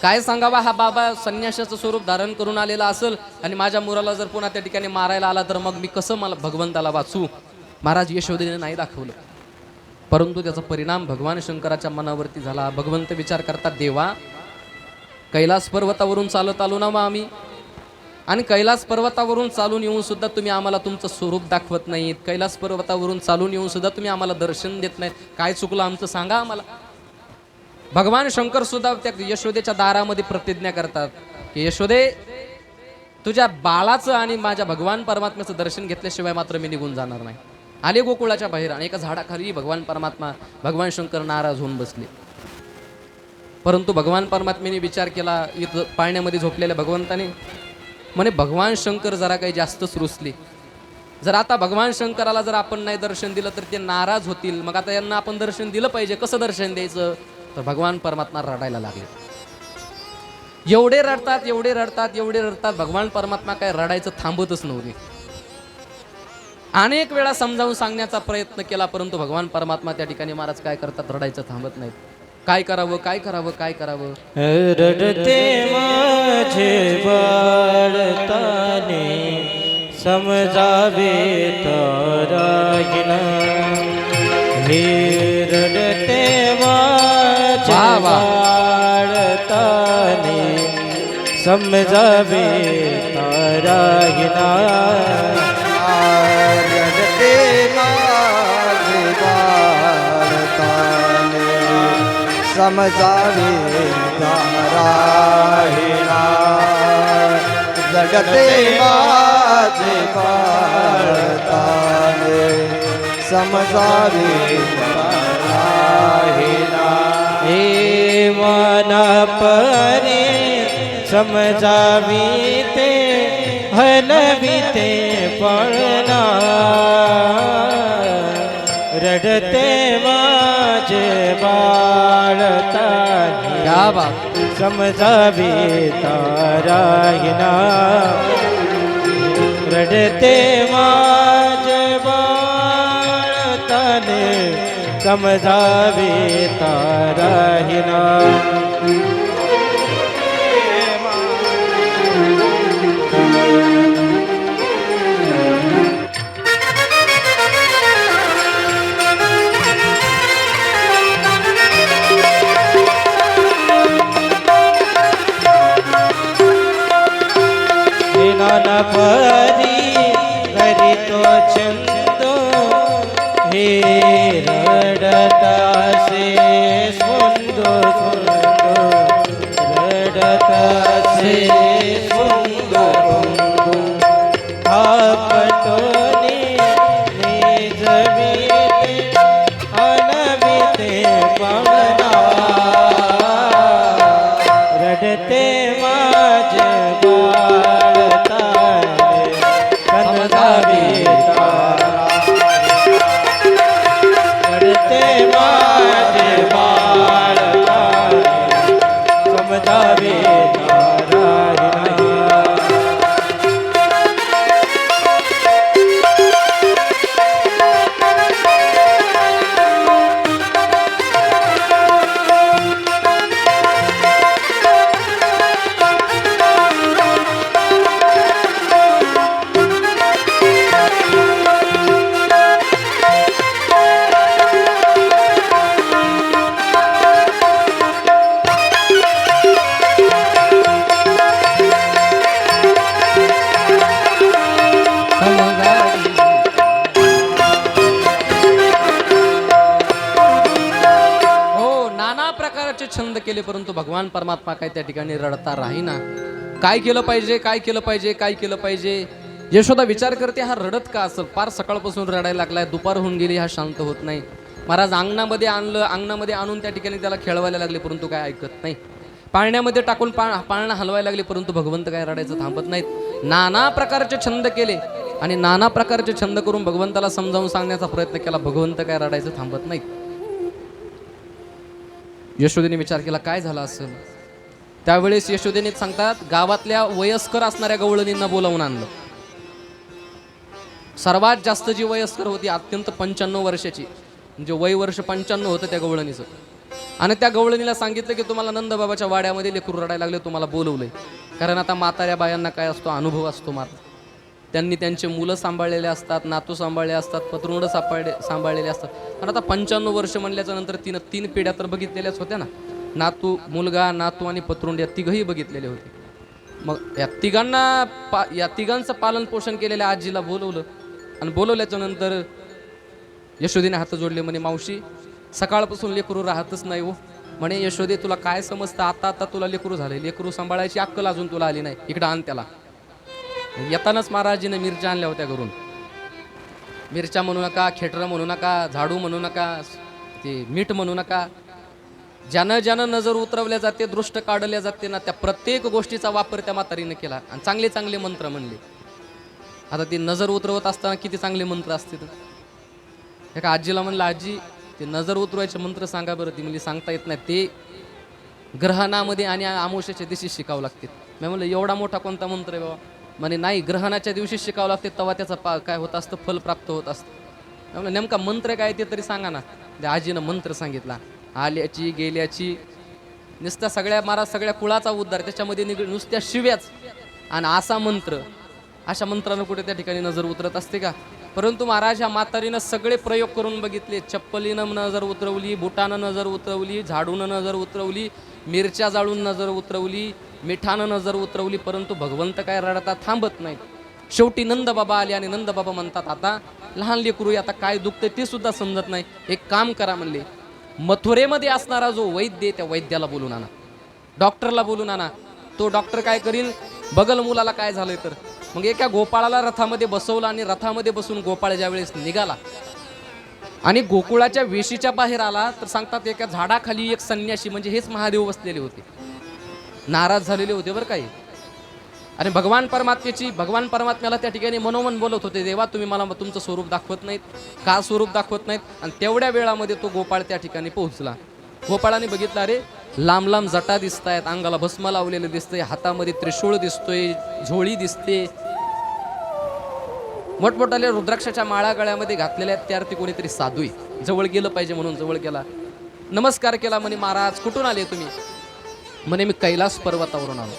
काय सांगावा, हा बाबा संन्यासाचं स्वरूप धारण करून आलेला असेल आणि माझ्या मुलाला जर पुन्हा त्या ठिकाणी मारायला आला तर मग मी कसं मला भगवंताला वाचू. महाराज यशोदेने नाही दाखवलं, परंतु त्याचा परिणाम भगवान शंकराच्या मनावरती झाला. भगवंत विचार करतात, देवा कैलास पर्वतावरून चालत आलो ना मग आम्ही, आणि कैलास पर्वतावरून चालून येऊन सुद्धा तुम्ही आम्हाला तुमचं स्वरूप दाखवत नाहीत. कैलास पर्वतावरून चालून येऊन सुद्धा तुम्ही आम्हाला दर्शन देत नाहीत. काय चुकलं आमचं सांगा आम्हाला. भगवान शंकर सुद्धा त्या यशोदेच्या दारामध्ये प्रतिज्ञा करतात की यशोदे, तुझ्या बाळाचं आणि माझ्या भगवान परमात्म्याचं दर्शन घेतल्याशिवाय मात्र मी निघून जाणार नाही. आले गोकुळाच्या बाहेर आणि एका झाडाखाली भगवान शंकर नाराज होऊन बसले. परंतु भगवान परमात्म्याने विचार केला, इथं पाळण्यामध्ये झोपलेल्या भगवंताने म्हणे भगवान शंकर जरा काही जास्तच रुसले. जर आता भगवान शंकराला जर आपण नाही दर्शन दिलं तर ते नाराज होतील. मग आता यांना आपण दर्शन दिलं पाहिजे. कसं दर्शन द्यायचं. तर भगवान परमात्मा रडायला लागले. एवढे रडतात भगवान परमात्मा काय रडायचं थांबतच नव्हते. अनेक वेळा समजावून सांगण्याचा प्रयत्न केला, परंतु भगवान परमात्मा त्या ठिकाणी महाराज काय करतात, रडायचं थांबत नाहीत. काय करावं. रडते माझे बाळताने समजावे तारायण. हे रडते माझे बाळताने समजावे तारायण. रडते माझे बाळताने समजावे तारायणा. रडते माझे बाळताने समजावे तारायणा. हे मना परे समजावी ते हलवी ते पळना. रडते माझे बाळताने समजावे तारायणा. रडते माझे बाळताने समजावे तारायणा. नाना परी करीतो छंद. हे रडतासे सुंदो रडतासे सुंदो आपटोनी निजविते अनविते पवना. रडते माझे छंद केले, परंतु भगवान परमात्मा काय त्या ठिकाणी रडता राहीना. काय केलं पाहिजे. यशोदा विचार करते, हा रडत का असेल. फार सकाळपासून रडायला लागलाय, दुपार होऊन गेली, हा शांत होत नाही. महाराज अंगणामध्ये आणून त्या ठिकाणी त्याला खेळवायला लागले, परंतु काय ऐकत नाही. पाळण्यामध्ये टाकून पाळणा हलवायला लागले, परंतु भगवंत काय रडायचं थांबत नाहीत. नाना प्रकारचे छंद केले आणि नाना प्रकारचे छंद करून भगवंताला समजावून सांगण्याचा प्रयत्न केला. भगवंत काय रडायचं थांबत नाहीत. यशोदेने विचार केला, काय झालं असेल. त्यावेळेस यशोदेने सांगतात, गावातल्या वयस्कर असणाऱ्या गवळणींना बोलावून आणलं सर्वात जास्त जी वयस्कर होती अत्यंत 95 वर्षाची, म्हणजे वय वर्ष 95 होतं त्या गवळणीचं. आणि त्या गवळणीला सांगितलं की तुम्हाला नंदबाबाच्या वाड्यामध्ये लेकरू रडायला लागले, तुम्हाला बोलवलंय. कारण आता म्हाताऱ्या बायांना काय असतो, अनुभव असतो मात्र. त्यांनी त्यांचे मुलं सांभाळलेले असतात, नातू सांभाळले असतात, पतरुंड सांभाळलेले असतात. आणि आता 95 वर्ष म्हणल्याच्या नंतर तीन पिढ्या तर बघितलेल्याच होत्या ना. नातू, मुलगा, नातू आणि पतरुंड या तिघही बघितलेले होते. मग या तिघांचं पालन पोषण केलेल्या आजीला बोलवलं. आणि बोलवल्याच्या नंतर यशोदेने हात जोडले, म्हणे मावशी सकाळपासून लेकरू राहतच नाही हो. म्हणे यशोदे तुला काय समजतं, आता तुला लेकरू झाले, लेकरू सांभाळायची अक्कल अजून तुला आली नाही, इकडं आण त्याला. येतानाच महाराजीने मिरच्या आणल्या होत्या घरून. मिरच्या म्हणू नका, खेटरं म्हणू नका, झाडू म्हणू नका, ते मीठ म्हणू नका. ज्यानं नजर उतरवल्या जाते, दृष्ट काढल्या जाते ना, त्या प्रत्येक गोष्टीचा वापर त्या म्हातारीने केला. आणि चांगले चांगले मंत्र म्हणले. आता ती नजर उतरवत असताना किती चांगले मंत्र असते. एका आजीला म्हणलं, आजी ते नजर उतरवायचे मंत्र सांगा बरं. ती म्हणजे सांगता येत नाही, ते ग्रहणामध्ये आणि अमावस्येच्या दिवशी शिकावं लागते. मी म्हणलं एवढा मोठा कोणता मंत्र आहे बाबा. म्हणे नाही, ग्रहणाच्या दिवशी शिकावं लागते, तेव्हा त्याचा काय होत असतं, फल प्राप्त होत असतं. म्हणलं नेमका मंत्र काय ते तरी सांगा ना. त्या आजीनं मंत्र सांगितला, आल्याची गेल्याची, नुसत्या सगळ्या कुळाचा उद्धार, त्याच्यामध्ये नुसत्या शिव्याच. आणि असा मंत्र, अशा मंत्रानं कुठे त्या ठिकाणी नजर उतरत असते का. परंतु महाराज ह्या म्हातारीनं सगळे प्रयोग करून बघितले. चप्पलीनं नजर उतरवली, बुटानं नजर उतरवली, झाडूनं नजर उतरवली, मिरच्या जाळून नजर उतरवली, मिठानं नजर उतरवली, परंतु भगवंत काय रडता थांबत नाही. शेवटी नंदबाबा आले आणि नंदबाबा म्हणतात, आता लहान लेकरू आता काय दुखते ते सुद्धा समजत नाही, एक काम करा म्हणले, मथुरेमध्ये असणारा जो वैद्य त्या वैद्याला बोलून आणा, डॉक्टरला बोलून आणा. तो डॉक्टर काय करील, बगल मुलाला काय झालंय तर. मग एका गोपाळाला रथामध्ये बसवलं आणि रथामध्ये बसून गोपाळ ज्या वेळेस निघाला आणि गोकुळाच्या वेशीच्या बाहेर आला, तर सांगतात एका झाडाखाली एक संन्यासी, म्हणजे हेच महादेव बसलेले होते, नाराज झालेले होते बरं काही. आणि भगवान परमात्म्याला त्या ठिकाणी मनोमन बोलत होते, देवा तुम्ही मला तुमचं स्वरूप दाखवत नाहीत का, स्वरूप दाखवत नाहीत. आणि तेवढ्या वेळामध्ये तो गोपाळ त्या ठिकाणी पोहोचला. गोपाळाने बघितलं, अरे लांब लांब जटा दिसत आहेत, अंगाला भस्म लावलेलं दिसतंय, हातामध्ये त्रिशूळ दिसतोय, झोळी दिसते, मोठमोठाल्या रुद्राक्षाच्या माळा गळ्यामध्ये घातलेल्या आहेत. त्यावरती कोणीतरी साधू आहे, जवळ गेलं पाहिजे म्हणून जवळ गेला, नमस्कार केला. म्हणे महाराज कुठून आले तुम्ही. म्हणे मी कैलास पर्वतावरून आलो.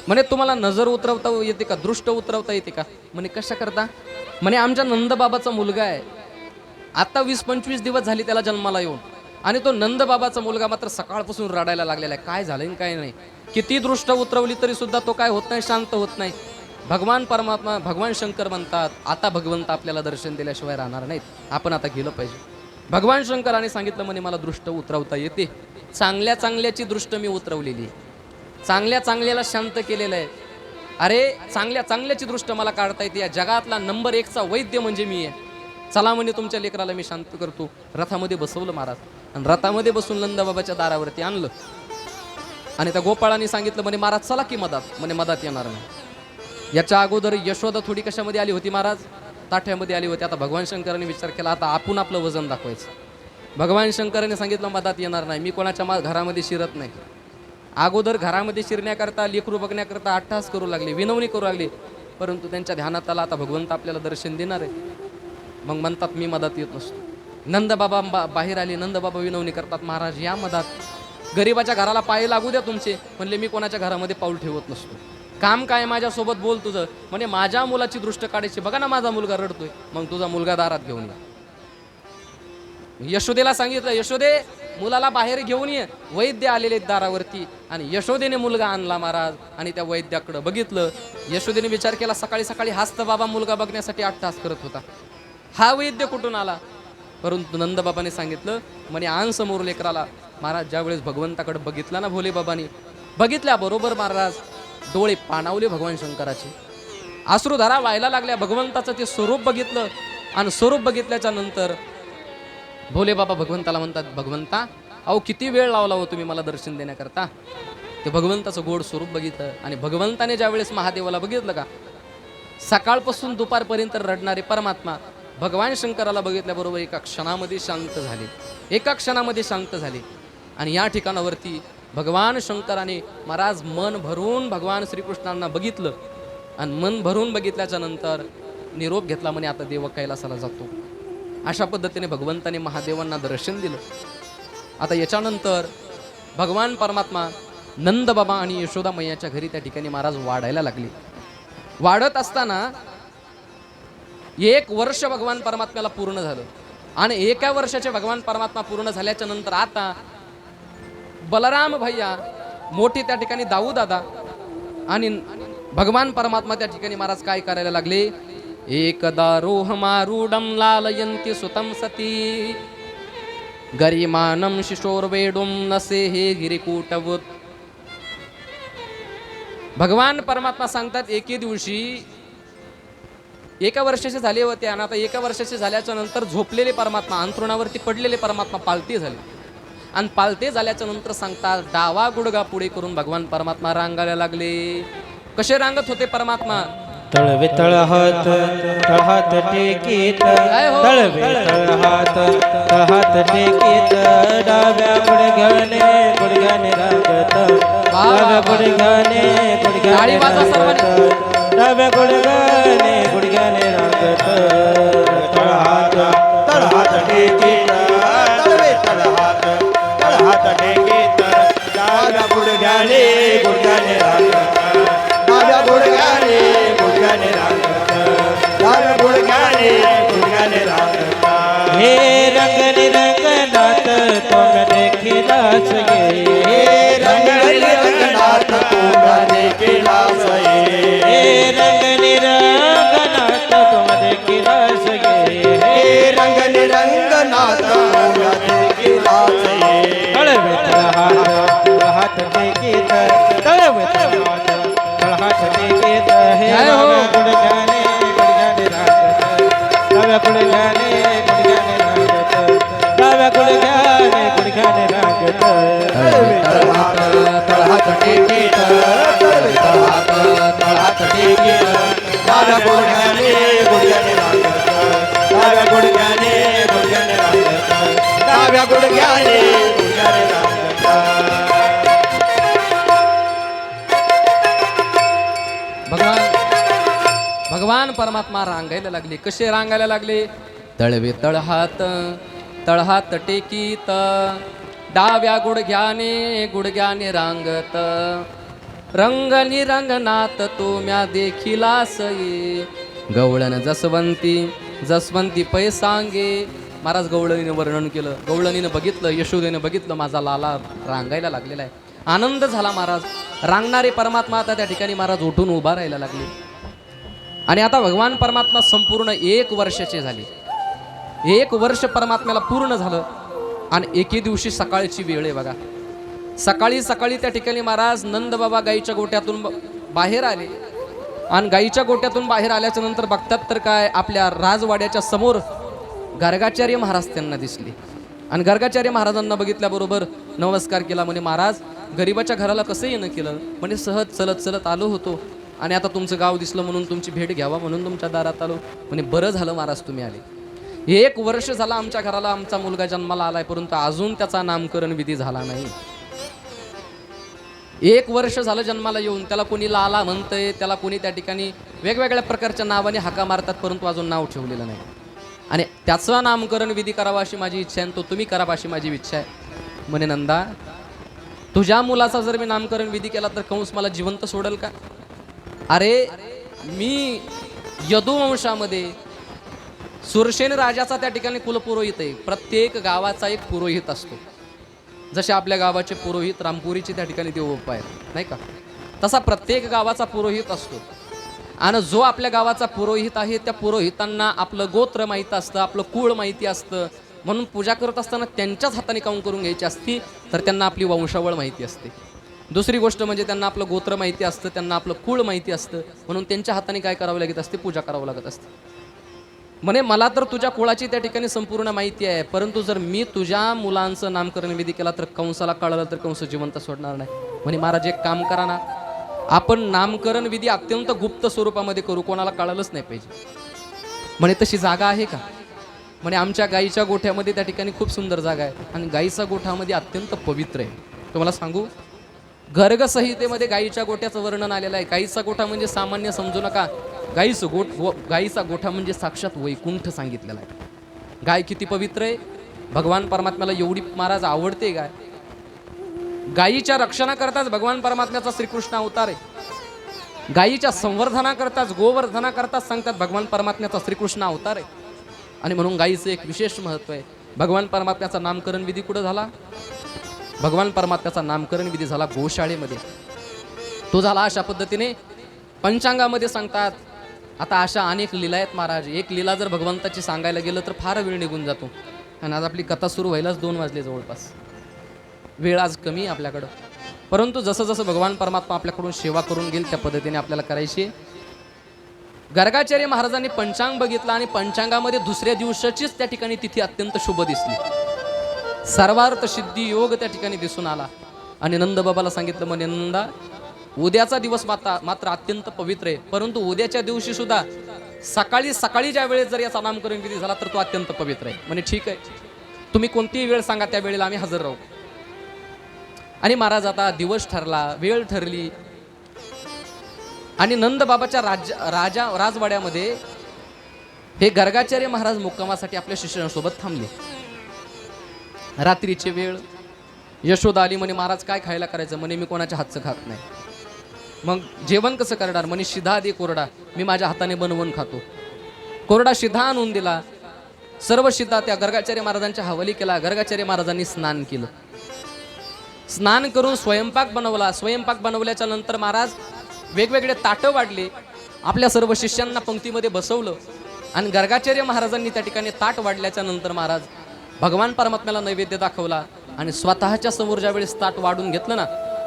म्हणे तुम्हाला नजर उतरवता येते का, दृष्ट उतरवता येते का. म्हणे कशा करता. म्हणे आमच्या नंदबाबाचा मुलगा आहे, आता 20-25 दिवस झाले त्याला जन्माला येऊन, आणि तो नंदबाबाचा मुलगा मात्र सकाळपासून रडायला लागलेला आहे, काय झालं काय नाही. किती दृष्ट उतरवली तरी सुद्धा तो काय होत नाही, शांत होत नाही. भगवान शंकर म्हणतात, आता भगवंत आपल्याला दर्शन दिल्याशिवाय राहणार नाहीत, आपण आता गेलं पाहिजे. भगवान शंकराने सांगितलं, म्हणे मला दृष्ट उतरवता येते, चांगल्याची दृष्ट मी उतरवलेली, चांगल्याला शांत केलेलं आहे. अरे चांगल्याची दृष्ट मला काढता येते, या जगातला नंबर 1चा वैद्य म्हणजे मी आहे. चला म्हणे तुमच्या लेकराला मी शांत करतो. रथामध्ये बसवलं महाराज आणि रथामध्ये बसून नंदबाबाच्या दारावरती आणलं. आणि त्या गोपाळाने सांगितलं, म्हणे महाराज चला की मधात. म्हणे मधात येणार नाही. याच्या अगोदर यशोदा थोडी कशामध्ये आली होती महाराज, ताठ्यामध्ये आली होती. आता भगवान शंकराने विचार केला, आता आपण आपलं वजन दाखवायचं. भगवान शंकराने सांगितलं, मधात येणार नाही, मी कोणाच्या घरामध्ये शिरत नाही. अगोदर घरामध्ये शिरण्याकरता, लेकरू बघण्याकरता अट्टहास करू लागले, विनवणी करू लागले, परंतु त्यांच्या ध्यानात आला, आता भगवंत आपल्याला दर्शन देणार आहे. मग म्हणतात मी मधात येत नसतो. नंदबाबा बाहेर आले, नंदबाबा विनवणी करतात, महाराज या मधात, गरीबाच्या घराला पाय लागू द्या तुमचे. म्हणले मी कोणाच्या घरामध्ये पाऊल ठेवत नसतो, काम काय माझ्यासोबत बोल तुझं. म्हणे माझ्या मुलाची दृष्ट काढायची, बघा ना माझा मुलगा रडतोय, मग तुझा मुलगा दारात घेऊन ये. यशोदेला सांगितलं, यशोदे मुलाला बाहेर घेऊन ये, वैद्य आलेले दारावरती. आणि यशोदेने मुलगा आणला महाराज, आणि त्या वैद्याकडे बघितलं. यशोदेने विचार केला, सकाळी सकाळी हाच तर बाबा मुलगा बघण्यासाठी अट्टहास करत होता, हा वैद्य कुठून आला. परंतु नंदबाबाने सांगितलं, म्हणे आण समोर लेकराला. महाराज ज्या वेळेस भगवंताकडे बघितला ना, भोले बाबांनी बघितल्याबरोबर महाराज डोळे पाणावले भगवान शंकराचे, अश्रुधारा व्हायला लागल्या. भगवंताचं ते स्वरूप बघितलं, आणि स्वरूप बघितल्याच्या नंतर भोले बाबा भगवंताला म्हणतात, भगवंता अहो किती वेळ लावला हो तुम्ही मला दर्शन देण्याकरता. ते भगवंताचं गोड स्वरूप बघितलं. आणि भगवंताने ज्या वेळेस महादेवाला बघितलं का, सकाळपासून दुपारपर्यंत रडणारे परमात्मा भगवान शंकराला बघितल्याबरोबर एका क्षणामध्ये शांत झाले. आणि या ठिकाणावरती भगवान शंकराने महाराज मन भरून भगवान श्रीकृष्णांना बघितलं. आणि मन भरून बघितल्याच्या नंतर निरोप घेतला म्हणे आता देव कैलासाला जातो. अशा पद्धतीने भगवंताने महादेवांना दर्शन दिलं. आता याच्यानंतर भगवान परमात्मा नंद बाबा आणि यशोदा मैयाच्या घरी त्या ठिकाणी महाराज वाढायला लागले. वाढत असताना 1 वर्ष भगवान परमात्म्याला पूर्ण झालं आणि 1 वर्षाचे भगवान परमात्मा पूर्ण झाल्याच्या नंतर आता बलराम भैया मोठे त्या ठिकाणी दाऊ दादा आणि भगवान परमात्मा त्या ठिकाणी महाराज काय करायला लागले. एकदा रोहमारूढं लालयन्ति सुतं सती गरिमानं शिशोर्वेडुं नसे हे गिरिकूटवत. भगवान परमात्मा सांगतात एके दिवशी 1 वर्षाचे झाले होते आणि आता 1 वर्षाचे झाल्याच्या नंतर झोपलेले परमात्मा अंथरुणावरती पडलेले परमात्मा पालते झाले आणि पालते झाल्याच्या नंतर सांगतात डावा गुडगा पुढे करून भगवान परमात्मा रांगायला लागले. कसे रांगत होते परमात्मा. तळवे तळहात तळहात टेकीत तळवे तळहात तळहात टेकीत डाव्या गुडघ्याने गुडघ्याने रांगत डाव्या गुडघ्याने गुडघ्याने रांगत डाव्या गुडघ्याने गुडघ्याने रांगत तळहात तळहात टेकीत तळवे तळहात तळहात टेकीत डाव्या गुडघ्याने गुडघ्याने रांगत डाव्या गुडघ्याने गुडघ्याने रांगत डाव्या गुडघ्याने गुडघ्याने रांगत. हे रंग निरंगनाथ तुम देखिलास ये हे रंग निरंगनाथ तुम देखिलास ये हे रंग निरंगनाथ तुम देखिलास ये हे रंग निरंगनाथ तुम देखिलास ये. तळवे तळहात तळहात टेकीत तळवे तळहात तळहात टेकीत हे गुडघ्याने गुडघ्याने रांगत डाव्या गुडघ्याने गुडघ्याने रांगत डाव्या गुडघ्याने गुडघ्याने रांगत. तळवे तळहात तळहात टेकीत तळवे तळहात तळहात टेकीत डाव्या गुडघ्याने गुडघ्याने रांगत डाव्या गुडघ्याने गुडघ्याने रांगत डाव्या गुडघ्याने गुडघ्याने रांगत. भगवान परमात्मा रांगायला लागले. कसे रांगायला लागले. तळवे तळहात तळहात टेकीत डाव्या गुडघ्याने गुडघ्याने रांगत रंग निरंगनाथ तुम्या देखिलास ये गवळण जसवंती जसवंती पै सांगे. महाराज गवळणीनं वर्णन केलं. गवळणीनं बघितलं, यशोदेनं बघितलं, माझा लाला रांगायला लागलेला आहे. आनंद झाला महाराज. रांगणारे परमात्मा आता त्या ठिकाणी महाराज उठून उभा राहायला लागले आणि आता भगवान परमात्मा संपूर्ण 1 वर्षाचे झाले. 1 वर्ष परमात्म्याला पूर्ण झालं आणि एके दिवशी सकाळची वेळ आहे बघा. सकाळी सकाळी त्या ठिकाणी महाराज नंद बाबा गाईच्या गोट्यातून बाहेर आले आणि गाईच्या गोट्यातून बाहेर आल्याच्या नंतर बघतात तर काय आपल्या राजवाड्याच्या समोर गर्गाचार्य महाराज त्यांना दिसले आणि गर्गाचार्य महाराजांना बघितल्याबरोबर नमस्कार केला. म्हणे महाराज गरिबाच्या घराला कसं येणं केलं. म्हणजे सहज चलत चलत आलो होतो आणि आता तुमचं गाव दिसलं म्हणून तुमची भेट घ्यावा म्हणून तुमच्या दारात आलो. म्हणजे बरं झालं महाराज तुम्ही आले. 1 वर्ष झाला आमच्या घराला आमचा मुलगा जन्माला आलाय परंतु अजून त्याचा नामकरण विधी झाला नाही. 1 वर्ष झालं जन्माला येऊन त्याला कोणी लाला म्हणतंय, त्याला कोणी त्या ठिकाणी वेगवेगळ्या प्रकारच्या नावाने हाका मारतात परंतु अजून नाव ठेवलेलं नाही आणि त्याचं नामकरण विधी करावा अशी माझी इच्छा आहे. तो तुम्ही करावा अशी माझी इच्छा आहे. म्हणे नंदा तुझ्या मुलाचा जर मी नामकरण विधी केला तर कंस मला जिवंत सोडेल का. अरे मी यदुवंशामध्ये सुरसेन राजाचा त्या ठिकाणी कुलपुरोहित आहे. प्रत्येक गावाचा एक पुरोहित असतो. जसे आपल्या गावाचे पुरोहित रामपुरीचे त्या ठिकाणी देवबाप्पा आहेत नाही का, तसा प्रत्येक गावाचा पुरोहित असतो आणि जो आपल्या गावाचा पुरोहित आहे त्या पुरोहितांना आपलं गोत्र माहीत असतं, आपलं कुळ माहिती असतं. म्हणून पूजा करत असताना त्यांच्याच हाताने काम करून घ्यायची असती तर त्यांना आपली वंशावळ माहिती असते. दुसरी गोष्ट म्हणजे त्यांना आपलं गोत्र माहिती असतं, त्यांना आपलं कुळ माहिती असतं म्हणून त्यांच्या हाताने काय करावं लागत असते, पूजा करावं लागत असते. म्हणे मला तर तुझ्या कुळाची त्या ठिकाणी संपूर्ण माहिती आहे परंतु जर मी तुझ्या मुलांचं नामकरण विधी केला तर कंसाला कळलं तर कंस जिवंत सोडणार नाही. म्हणे महाराज एक काम करा ना, आपण नामकरण विधी अत्यंत गुप्त स्वरूपामध्ये करू, कोणाला कळलंच नाही पाहिजे. म्हणे तशी जागा आहे का. म्हणे आमच्या गाईच्या गोठ्यामध्ये त्या ठिकाणी खूप सुंदर जागा आहे आणि गाईचा गोठामध्ये अत्यंत पवित्र आहे. तुम्हाला सांगू गर्ग संहितेमध्ये गाईच्या गोठ्याचं वर्णन आलेलं आहे. गाईचा गोठा म्हणजे सामान्य समजू नका. गाईचा गोठा म्हणजे साक्षात वैकुंठ सांगितलेला आहे. गाय किती पवित्र आहे. भगवान परमात्म्याला एवढी महाराज आवडते गाय. गायीच्या रक्षणाकरताच भगवान परमात्म्याचा श्रीकृष्ण अवतार आहे. गायीच्या संवर्धनाकरताच गोवर्धनाकरताच सांगतात भगवान परमात्म्याचा श्रीकृष्ण अवतार आहे. आणि म्हणून गायीचं एक विशेष महत्व आहे. भगवान परमात्म्याचा नामकरण विधी कुठं झाला? भगवान परमात्म्याचा नामकरण विधी झाला गोशाळेमध्ये. तो झाला अशा पद्धतीने पंचांगामध्ये सांगतात. आता अशा अनेक लीला आहेत महाराज. एक लीला जर भगवंताची सांगायला गेलं तर फार वेळ निघून जातो. आणि आज आपली कथा सुरू व्हायलाच 2 वाजले जवळपास. वेळ आज कमी आपल्याकडं. परंतु जसं जसं भगवान परमात्मा आपल्याकडून सेवा करून घेईल त्या पद्धतीने आपल्याला करायची. गर्गाचार्य महाराजांनी पंचांग बघितलं आणि पंचांगामध्ये दुसऱ्या दिवसाचीच त्या ठिकाणी तिथी अत्यंत शुभ दिसली. सर्वार्थ सिद्धी योग त्या ठिकाणी दिसून आला. आणि नंदबाबाला सांगितलं, म्हणे नंदा उद्याचा दिवस मात्र अत्यंत पवित्र आहे, परंतु उद्याच्या दिवशी सुद्धा सकाळी ज्या वेळेस जर याचा नामकरण विधी झाला तर तो अत्यंत पवित्र आहे. म्हणजे ठीक आहे, तुम्ही कोणतीही वेळ सांगा, त्या वेळेला आम्ही हजर राहू. आणि महाराज आता दिवस ठरला, वेळ ठरली आणि नंदबाबाच्या राजवाड्यामध्ये हे गर्गाचार्य महाराज मुक्कामासाठी आपल्या शिष्यांसोबत थांबले. रात्रीची वेळ. यशोदा आली. म्हणे महाराज काय खायला करायचं? म्हणे मी कोणाच्या हातचं खात नाही. मग जेवण कसं करणार? म्हणे शिधा दे कोरडा, मी माझ्या हाताने बनवून खातो. कोरडा शिधा आणून दिला. सर्व शिधा त्या गर्गाचार्य महाराजांच्या हवाली केला. गर्गाचार्य महाराजांनी स्नान केलं. स्नान करून स्वयंपाक बनवला. स्वयंपाक बनवल्याच्या नंतर महाराज वेगवेगळे ताटं वाढले. आपल्या सर्व शिष्यांना पंक्तीमध्ये बसवलं आणि गर्गाचार्य महाराजांनी त्या ठिकाणी ताट वाढल्याच्या नंतर महाराज भगवान परमात्म्याला नैवेद्य दाखवला आणि स्वतःच्या समोर ज्या वेळेस ताट वाढून घेतलं ना,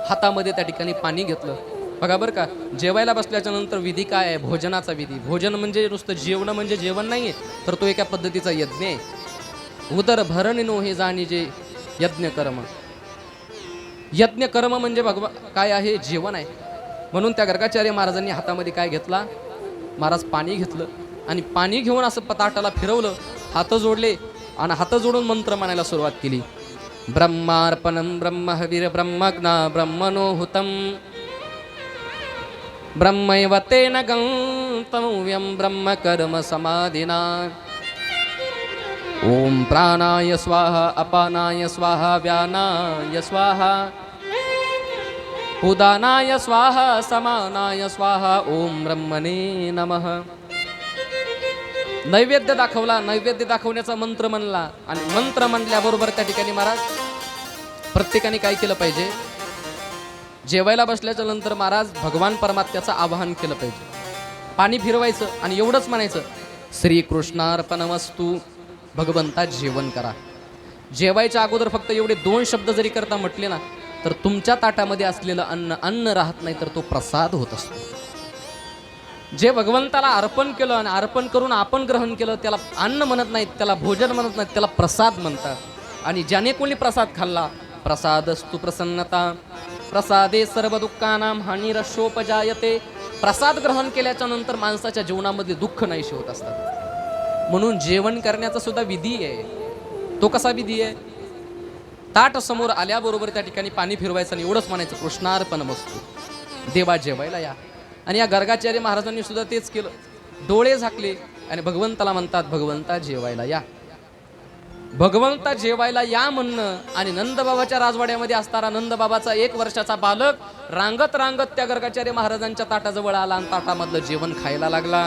हातामध्ये त्या ठिकाणी पाणी घेतलं. बघा बरं का, जेवायला बसल्याच्या नंतर विधी काय आहे? भोजनाचा विधी. भोजन म्हणजे नुसतं जेवण म्हणजे जेवण नाहीये, तर तो एका पद्धतीचा यज्ञ आहे. उदर भरण नो हे जाणी जे यज्ञ कर्म. यज्ञ कर्म म्हणजे काय आहे? जेवण आहे. म्हणून त्या गर्गाचार्य महाराजांनी हातामध्ये काय घेतला? महाराज पाणी घेतलं आणि पाणी घेऊन असं ताटाला फिरवलं, हात जोडले आणि हात जोडून मंत्र म्हणायला सुरुवात केली. ब्रह्मार्पणं ब्रह्महविर ब्रह्मज्ञा ब्रह्मणोहुतं ब्रह्मैव तेन गन्तव्यं ब्रह्मकर्म समाधिना. ओम प्राणाय स्वाहा अपानाय स्वाहा व्यानाय स्वाहा उदानाय स्वाहा समानाय स्वाहा ओम ब्रह्मणे नमः. नैवेद्य दाखवला. नैवेद्य दाखवण्याचा मंत्र म्हणला आणि मंत्र म्हणल्याबरोबर त्या ठिकाणी महाराज प्रत्येकाने काय केलं पाहिजे? जेवायला बसल्याच्या नंतर महाराज भगवान परमात्म्याचं आवाहन केलं पाहिजे. पाणी फिरवायचं आणि एवढंच म्हणायचं, श्रीकृष्णार्पणमस्तु. भगवंता जेवण करा. जेवायच्या अगोदर फक्त एवढे 2 शब्द जरी करता म्हटले ना, तर तुमच्या ताटामध्ये असलेलं अन्न राहत नाही, तर तो प्रसाद होत असतो. जे भगवंताला अर्पण केलं आणि अर्पण करून आपण ग्रहण केलं त्याला अन्न म्हणत नाहीत, त्याला भोजन म्हणत नाहीत, त्याला प्रसाद म्हणतात. आणि ज्याने कोणी प्रसाद खाल्ला, प्रसादस्तु प्रसन्नता प्रसादे सर्व दुःखानां हानिरशोपजायते. प्रसाद ग्रहण केल्याच्या नंतर माणसाच्या जीवनामध्ये दुःख नाहीसे होत असतात. म्हणून जेवण करण्याचा सुद्धा विधी आहे. तो कसा विधी आहे? ताट समोर आल्याबरोबर त्या ठिकाणी पाणी फिरवायचं आणि एवढंच म्हणायचं, कृष्णार्पणमस्तु. देवा जेवायला या. आणि या गर्गाचार्य महाराजांनी सुद्धा तेच केलं. डोळे झाकले आणि भगवंताला म्हणतात, भगवंता जेवायला या. भगवंता जेवायला या म्हणणं आणि नंदबाबाच्या राजवाड्यामध्ये असताना नंदबाबाचा 1 वर्षाचा बालक रांगत त्या गर्गाचार्य महाराजांच्या ताटाजवळ आला आणि ताटामधलं जेवण खायला लागला.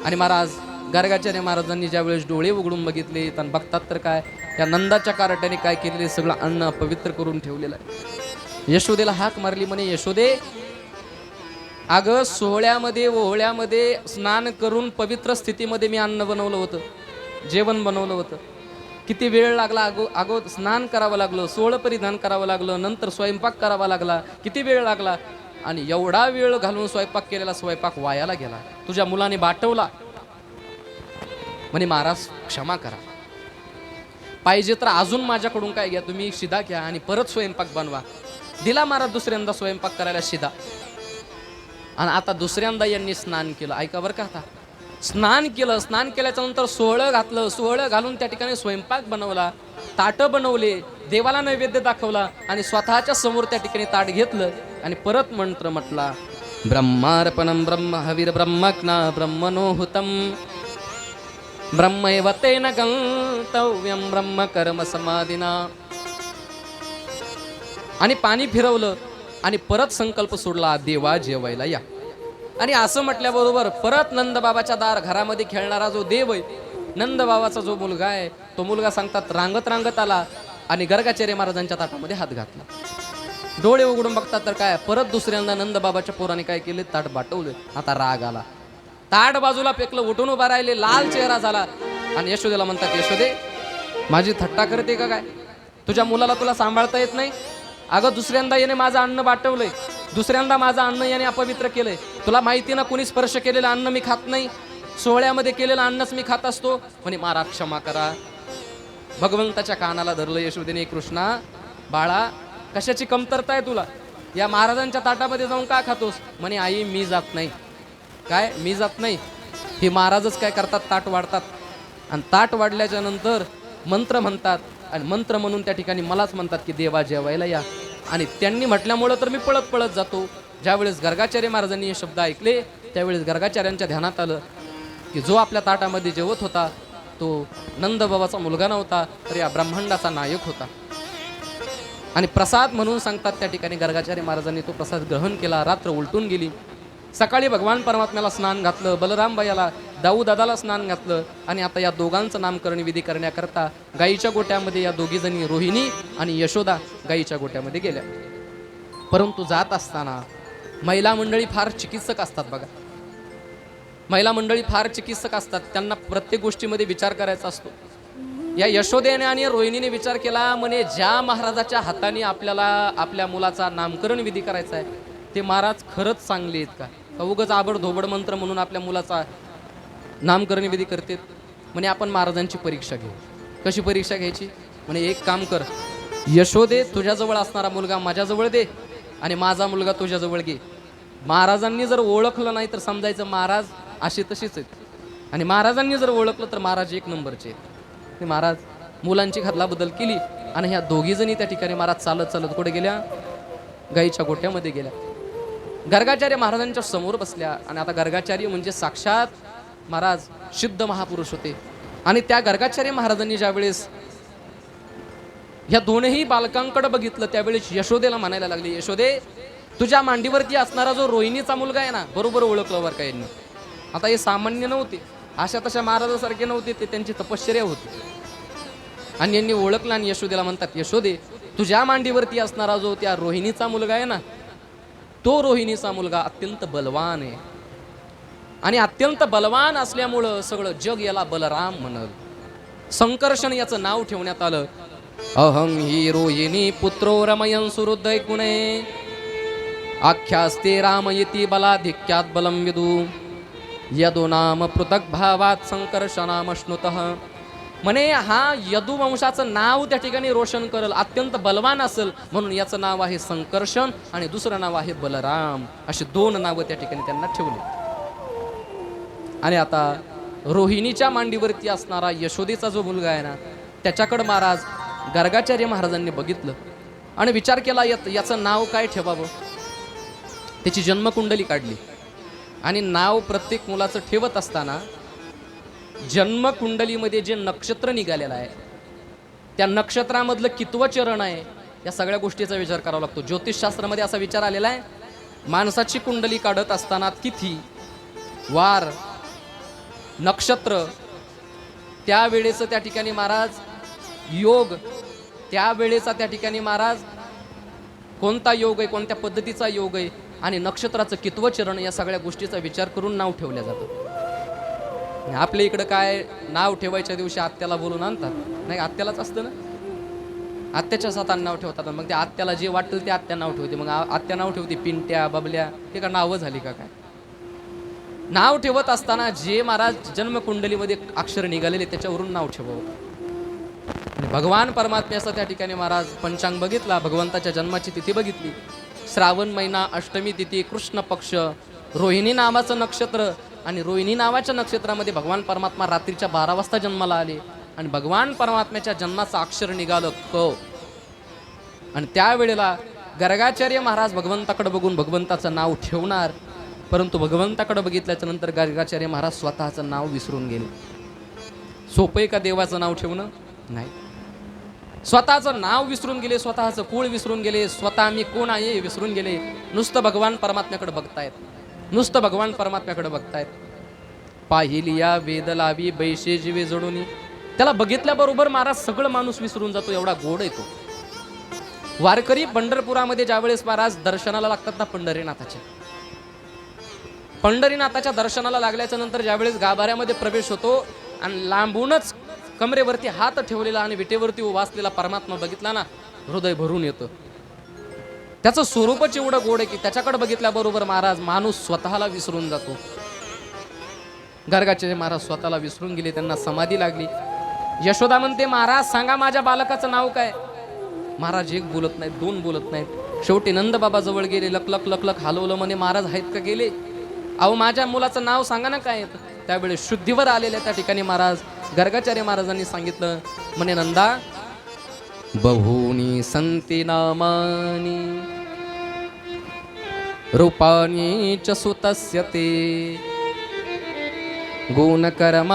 आणि महाराज गर्गाचार्य महाराजांनी ज्या वेळेस डोळे उघडून बघितले तर बघतात तर काय, त्या नंदाच्या कार्ट्याने काय केलेले सगळं अन्न पवित्र करून ठेवलेलं आहे. यशोदेला हाक मारली. म्हणे यशोदे, अगं सोहळ्यामध्ये ओहळ्यामध्ये स्नान करून पवित्र स्थितीमध्ये मी अन्न बनवलं होतं, जेवण बनवलं होतं. किती वेळ लागला? अगो स्नान करावं लागलं, सोहळं परिधान करावं लागलं, नंतर स्वयंपाक करावा लागला. किती वेळ लागला? आणि एवढा वेळ घालून स्वयंपाक केलेला स्वयंपाक वायाला गेला. तुझ्या मुलाने बाटवला. म्हणे महाराज क्षमा करा, पाहिजे तर अजून माझ्याकडून काय घ्या, तुम्ही शिदा घ्या आणि परत स्वयंपाक बनवा. दिला महाराज दुसऱ्यांदा स्वयंपाक करायला शिदा. आणि आता दुसऱ्यांदा यांनी स्नान केलं. ऐका बरं का, आता स्नान केलं. स्नान केल्याच्या नंतर सोहळं घातलं. सोहळं घालून त्या ठिकाणी स्वयंपाक बनवला, ताटं बनवले, देवाला नैवेद्य दाखवला आणि स्वतःच्या समोर त्या ठिकाणी ताट घेतलं आणि परत मंत्र म्हटला, ब्रह्मार्पणं ब्रह्म हविर्ब्रह्मज्ञ ब्रह्मणोहुतं ब्रह्मैव तेन गंतव्यं ब्रह्म कर्म समाधिना. आणि पाणी फिरवलं आणि परत संकल्प सोडला, देवा जेवायला या. आणि असं म्हटल्याबरोबर परत नंदबाबाच्या घरामध्ये खेळणारा जो देव आहे, नंदबाबाचा जो मुलगा आहे, तो मुलगा सांगतात रांगत रांगत आला आणि गर्गाचार्य महाराजांच्या ताटामध्ये हात घातला. डोळे उघडून बघतात तर काय, परत दुसऱ्यांदा नंदबाबाच्या पोराने काय केले, ताट बाटवले. आता राग आला, ताट बाजूला फेकलं, उठून उभा राहिले, लाल चेहरा झाला. आणि यशोदेला म्हणतात, यशोदे माझी थट्टा करते का काय? तुझ्या मुलाला तुला सांभाळता येत नाही? अगं दुसऱ्यांदा याने माझं अन्न बाटवलंय, दुसऱ्यांदा माझं अन्न याने अपवित्र केलंय. तुला माहिती ना, कुणी स्पर्श केलेलं अन्न मी खात नाही, सोहळ्यामध्ये केलेलं अन्नच मी खात असतो. म्हणे महाराज क्षमा करा. भगवंताच्या कानाला धरलं यशोदेने, कृष्णा बाळा कशाची कमतरता आहे तुला? या महाराजांच्या ताटामध्ये जाऊन का खातोस? म्हणे आई मी जात नाही. काय मी जात नाही? हे महाराजच काय करतात, ताट वाढतात आणि ताट वाढल्याच्या नंतर मंत्र म्हणतात आणि मंत्र म्हणून त्या ठिकाणी मलाच म्हणतात की देवा जेवायला या. आणि त्यांनी म्हटल्यामुळं तर मी पळत पळत जातो. ज्यावेळेस गर्गाचार्य महाराजांनी हे शब्द ऐकले त्यावेळेस गर्गाचार्यांच्या ध्यानात आलं की जो आपल्या ताटामध्ये जेवत होता तो नंदबाबाचा मुलगा नव्हता, तर या ब्रह्मांडाचा नायक होता. आणि प्रसाद म्हणून सांगतात त्या ठिकाणी गर्गाचार्य महाराजांनी तो प्रसाद ग्रहण केला. रात्र उलटून गेली. सकाळी भगवान परमात्म्याला स्नान घातलं, बलरामबाईला दाऊ दादाला स्नान घातलं. आणि आता या दोघांचं नामकरण विधी करण्याकरता गाईच्या गोट्यामध्ये या दोघी जणी रोहिणी आणि यशोदा गाईच्या गोट्यामध्ये गेल्या. परंतु जात असताना महिला मंडळी फार चिकित्सक असतात बघा. महिला मंडळी फार चिकित्सक असतात, त्यांना प्रत्येक गोष्टीमध्ये विचार करायचा असतो. या यशोदेने आणि रोहिणीने विचार केला, म्हणे ज्या महाराजाच्या हाताने आपल्याला आपल्या मुलाचा नामकरण विधी करायचा आहे ते महाराज खरंच चांगले आहेत का उगाच आबडधोबड मंत्र म्हणून आपल्या मुलाचा नामकरण विधी करतात. म्हणे आपण महाराजांची परीक्षा घेऊ. कशी परीक्षा घ्यायची? म्हणे एक काम कर, यशोदे तुझ्याजवळ असणारा मुलगा माझ्याजवळ दे आणि माझा मुलगा तुझ्याजवळ घे. महाराजांनी जर ओळखलं नाही तर समजायचं महाराज असे तसेच आहेत, आणि महाराजांनी जर ओळखलं तर महाराज एक नंबरचे आहेत. महाराज मुलांची घरला बदल केली आणि ह्या दोघी जणी त्या ठिकाणी महाराज चालत चालत कुठे गेल्या? गाईच्या गोट्यामध्ये गेल्या. गर्गाचार्य महाराजांच्या समोर बसल्या. आणि आता गर्गाचार्य म्हणजे साक्षात महाराज सिद्ध महापुरुष होते. आणि त्या गर्गाचार्य महाराजांनी ज्यावेळेस ह्या दोनही बालकांकडे बघितलं त्यावेळेस यशोदेला म्हणायला लागली, यशोदे तुझ्या मांडीवरती असणारा जो रोहिणीचा मुलगा आहे ना, बरोबर ओळखलं बरं का यांनी. आता हे सामान्य नव्हते, अशा तशा महाराजासारखे नव्हते, ते त्यांची तपश्चर्या होती. आणि यांनी ओळखलं आणि यशोदेला म्हणतात, यशोदे तुझ्या मांडीवरती असणारा जो त्या रोहिणीचा मुलगा आहे ना, तो रोहिणीचा मुलगा अत्यंत बलवान आहे. आणि अत्यंत बलवान असल्यामुळं सगळं जग याला बलराम म्हणल. संकर्षण याचं नाव ठेवण्यात आलं. अहं हि रोहिणी पुत्रो रमयन सुहृदय गुणे आख्यास्ते रामयती बलाधिक्यात बलम विदू यदो नाम पृथक भावात संकर्षणामश्नुतः. म्हणे हा यदू वंशाचं नाव त्या ठिकाणी रोशन करल, अत्यंत बलवान असेल म्हणून याचं नाव आहे संकर्षण आणि दुसरं नाव आहे बलराम. अशी दोन नावं त्या ठिकाणी त्यांना ठेवली. आणि आता रोहिणीच्या मांडीवरती असणारा यशोदेचा जो मुलगा आहे ना, त्याच्याकडे महाराज गर्गाचार्य महाराजांनी बघितलं आणि विचार केला याचं नाव काय ठेवावं. त्याची जन्मकुंडली काढली आणि नाव प्रत्येक मुलाचं ठेवत असताना जन्मकुंडलीमध्ये जे नक्षत्र निघालेलं आहे त्या नक्षत्रामधलं कितवं चरण आहे या सगळ्या गोष्टीचा विचार करावा लागतो. ज्योतिषशास्त्रामध्ये असा विचार आलेला आहे, माणसाची कुंडली काढत असताना तिथी वार नक्षत्र त्यावेळेचं त्या ठिकाणी महाराज योग, त्यावेळेचा त्या ठिकाणी महाराज कोणता योग आहे, कोणत्या पद्धतीचा योग आहे आणि नक्षत्राचं कितवं चरण, या सगळ्या गोष्टीचा विचार करून नाव ठेवलं जातं. आपल्या इकडं काय नाव ठेवायच्या दिवशी आत्याला बोलून आणतात, नाही आत्यालाच असतं ना, आत्याच्या सातान नाव ठेवतात. मग त्या आत्याला जे वाटेल ते आत्या नाव ठेवते. मग आत्या नाव ठेवते पिंट्या बबल्या, ते का नावं झाली का काय? नाव ठेवत असताना जे महाराज जन्मकुंडलीमध्ये अक्षर निघालेले त्याच्यावरून नाव ठेवावं. भगवान परमात्म्याचं त्या ठिकाणी महाराज पंचांग बघितला, भगवंताच्या जन्माची तिथी बघितली. श्रावण महिना अष्टमी तिथी कृष्ण पक्ष, रोहिणी नावाचं नक्षत्र. आणि रोहिणी नावाच्या नक्षत्रामध्ये भगवान परमात्मा रात्रीच्या 12 वाजता जन्माला आले आणि भगवान परमात्म्याच्या जन्माचं अक्षर निघालं क. आणि त्यावेळेला गर्गाचार्य महाराज भगवंताकडे बघून भगवंताचं नाव ठेवणार परंतु भगवंताकडे बघितल्याच्या नंतर गर्गाचार्य महाराज स्वतःचं नाव विसरून गेले. सोपं आहे का देवाचं नाव ठेवणं? नाही. स्वतःचं नाव विसरून गेले, स्वतःचं कुळ विसरून गेले, स्वतः मी कोण आहे हे विसरून गेले. नुसतं भगवान परमात्म्याकडे बघतायत, नुसतं भगवान परमात्म्याकडे बघतायत. पाहिलिया वेद लावी बैशे जीवे जडूनी. त्याला बघितल्याबरोबर महाराज सगळं माणूस विसरून जातो, एवढा गोड आहे तो. वारकरी पंढरपुरामध्ये ज्यावेळेस महाराज दर्शनाला लागतात ना, पंढरीनाथाच्या दर्शनाला लागल्याच्या नंतर ज्यावेळेस गाभाऱ्यामध्ये प्रवेश होतो आणि लांबूनच कमरेवरती हात ठेवलेला आणि विटेवरती वाचलेला परमात्मा बघितला ना, हृदय भरून येतं. त्याचं स्वरूपच एवढं गोड आहे की त्याच्याकडे बघितल्याबरोबर महाराज माणूस स्वतःला विसरून जातो. गर्गाचार्य महाराज स्वतःला विसरून गेले, त्यांना समाधी लागली. यशोदा म्हणते, महाराज सांगा माझ्या बालकाचं नाव काय? महाराज एक बोलत नाहीत, दोन बोलत नाहीत. शेवटी नंदबाबा जवळ गेले, लकलक लकलक हलवलं, म्हणे महाराज आहेत का गेले? अहो माझ्या मुलाचं नाव सांगा ना काय येतं. त्यावेळेस शुद्धीवर आलेल्या त्या ठिकाणी महाराज गर्गाचार्य महाराजांनी सांगितलं, म्हणे नंदा बहूनी संती नामानी रूपानी च सुतस्य ते गुणकर्मानुरूपानी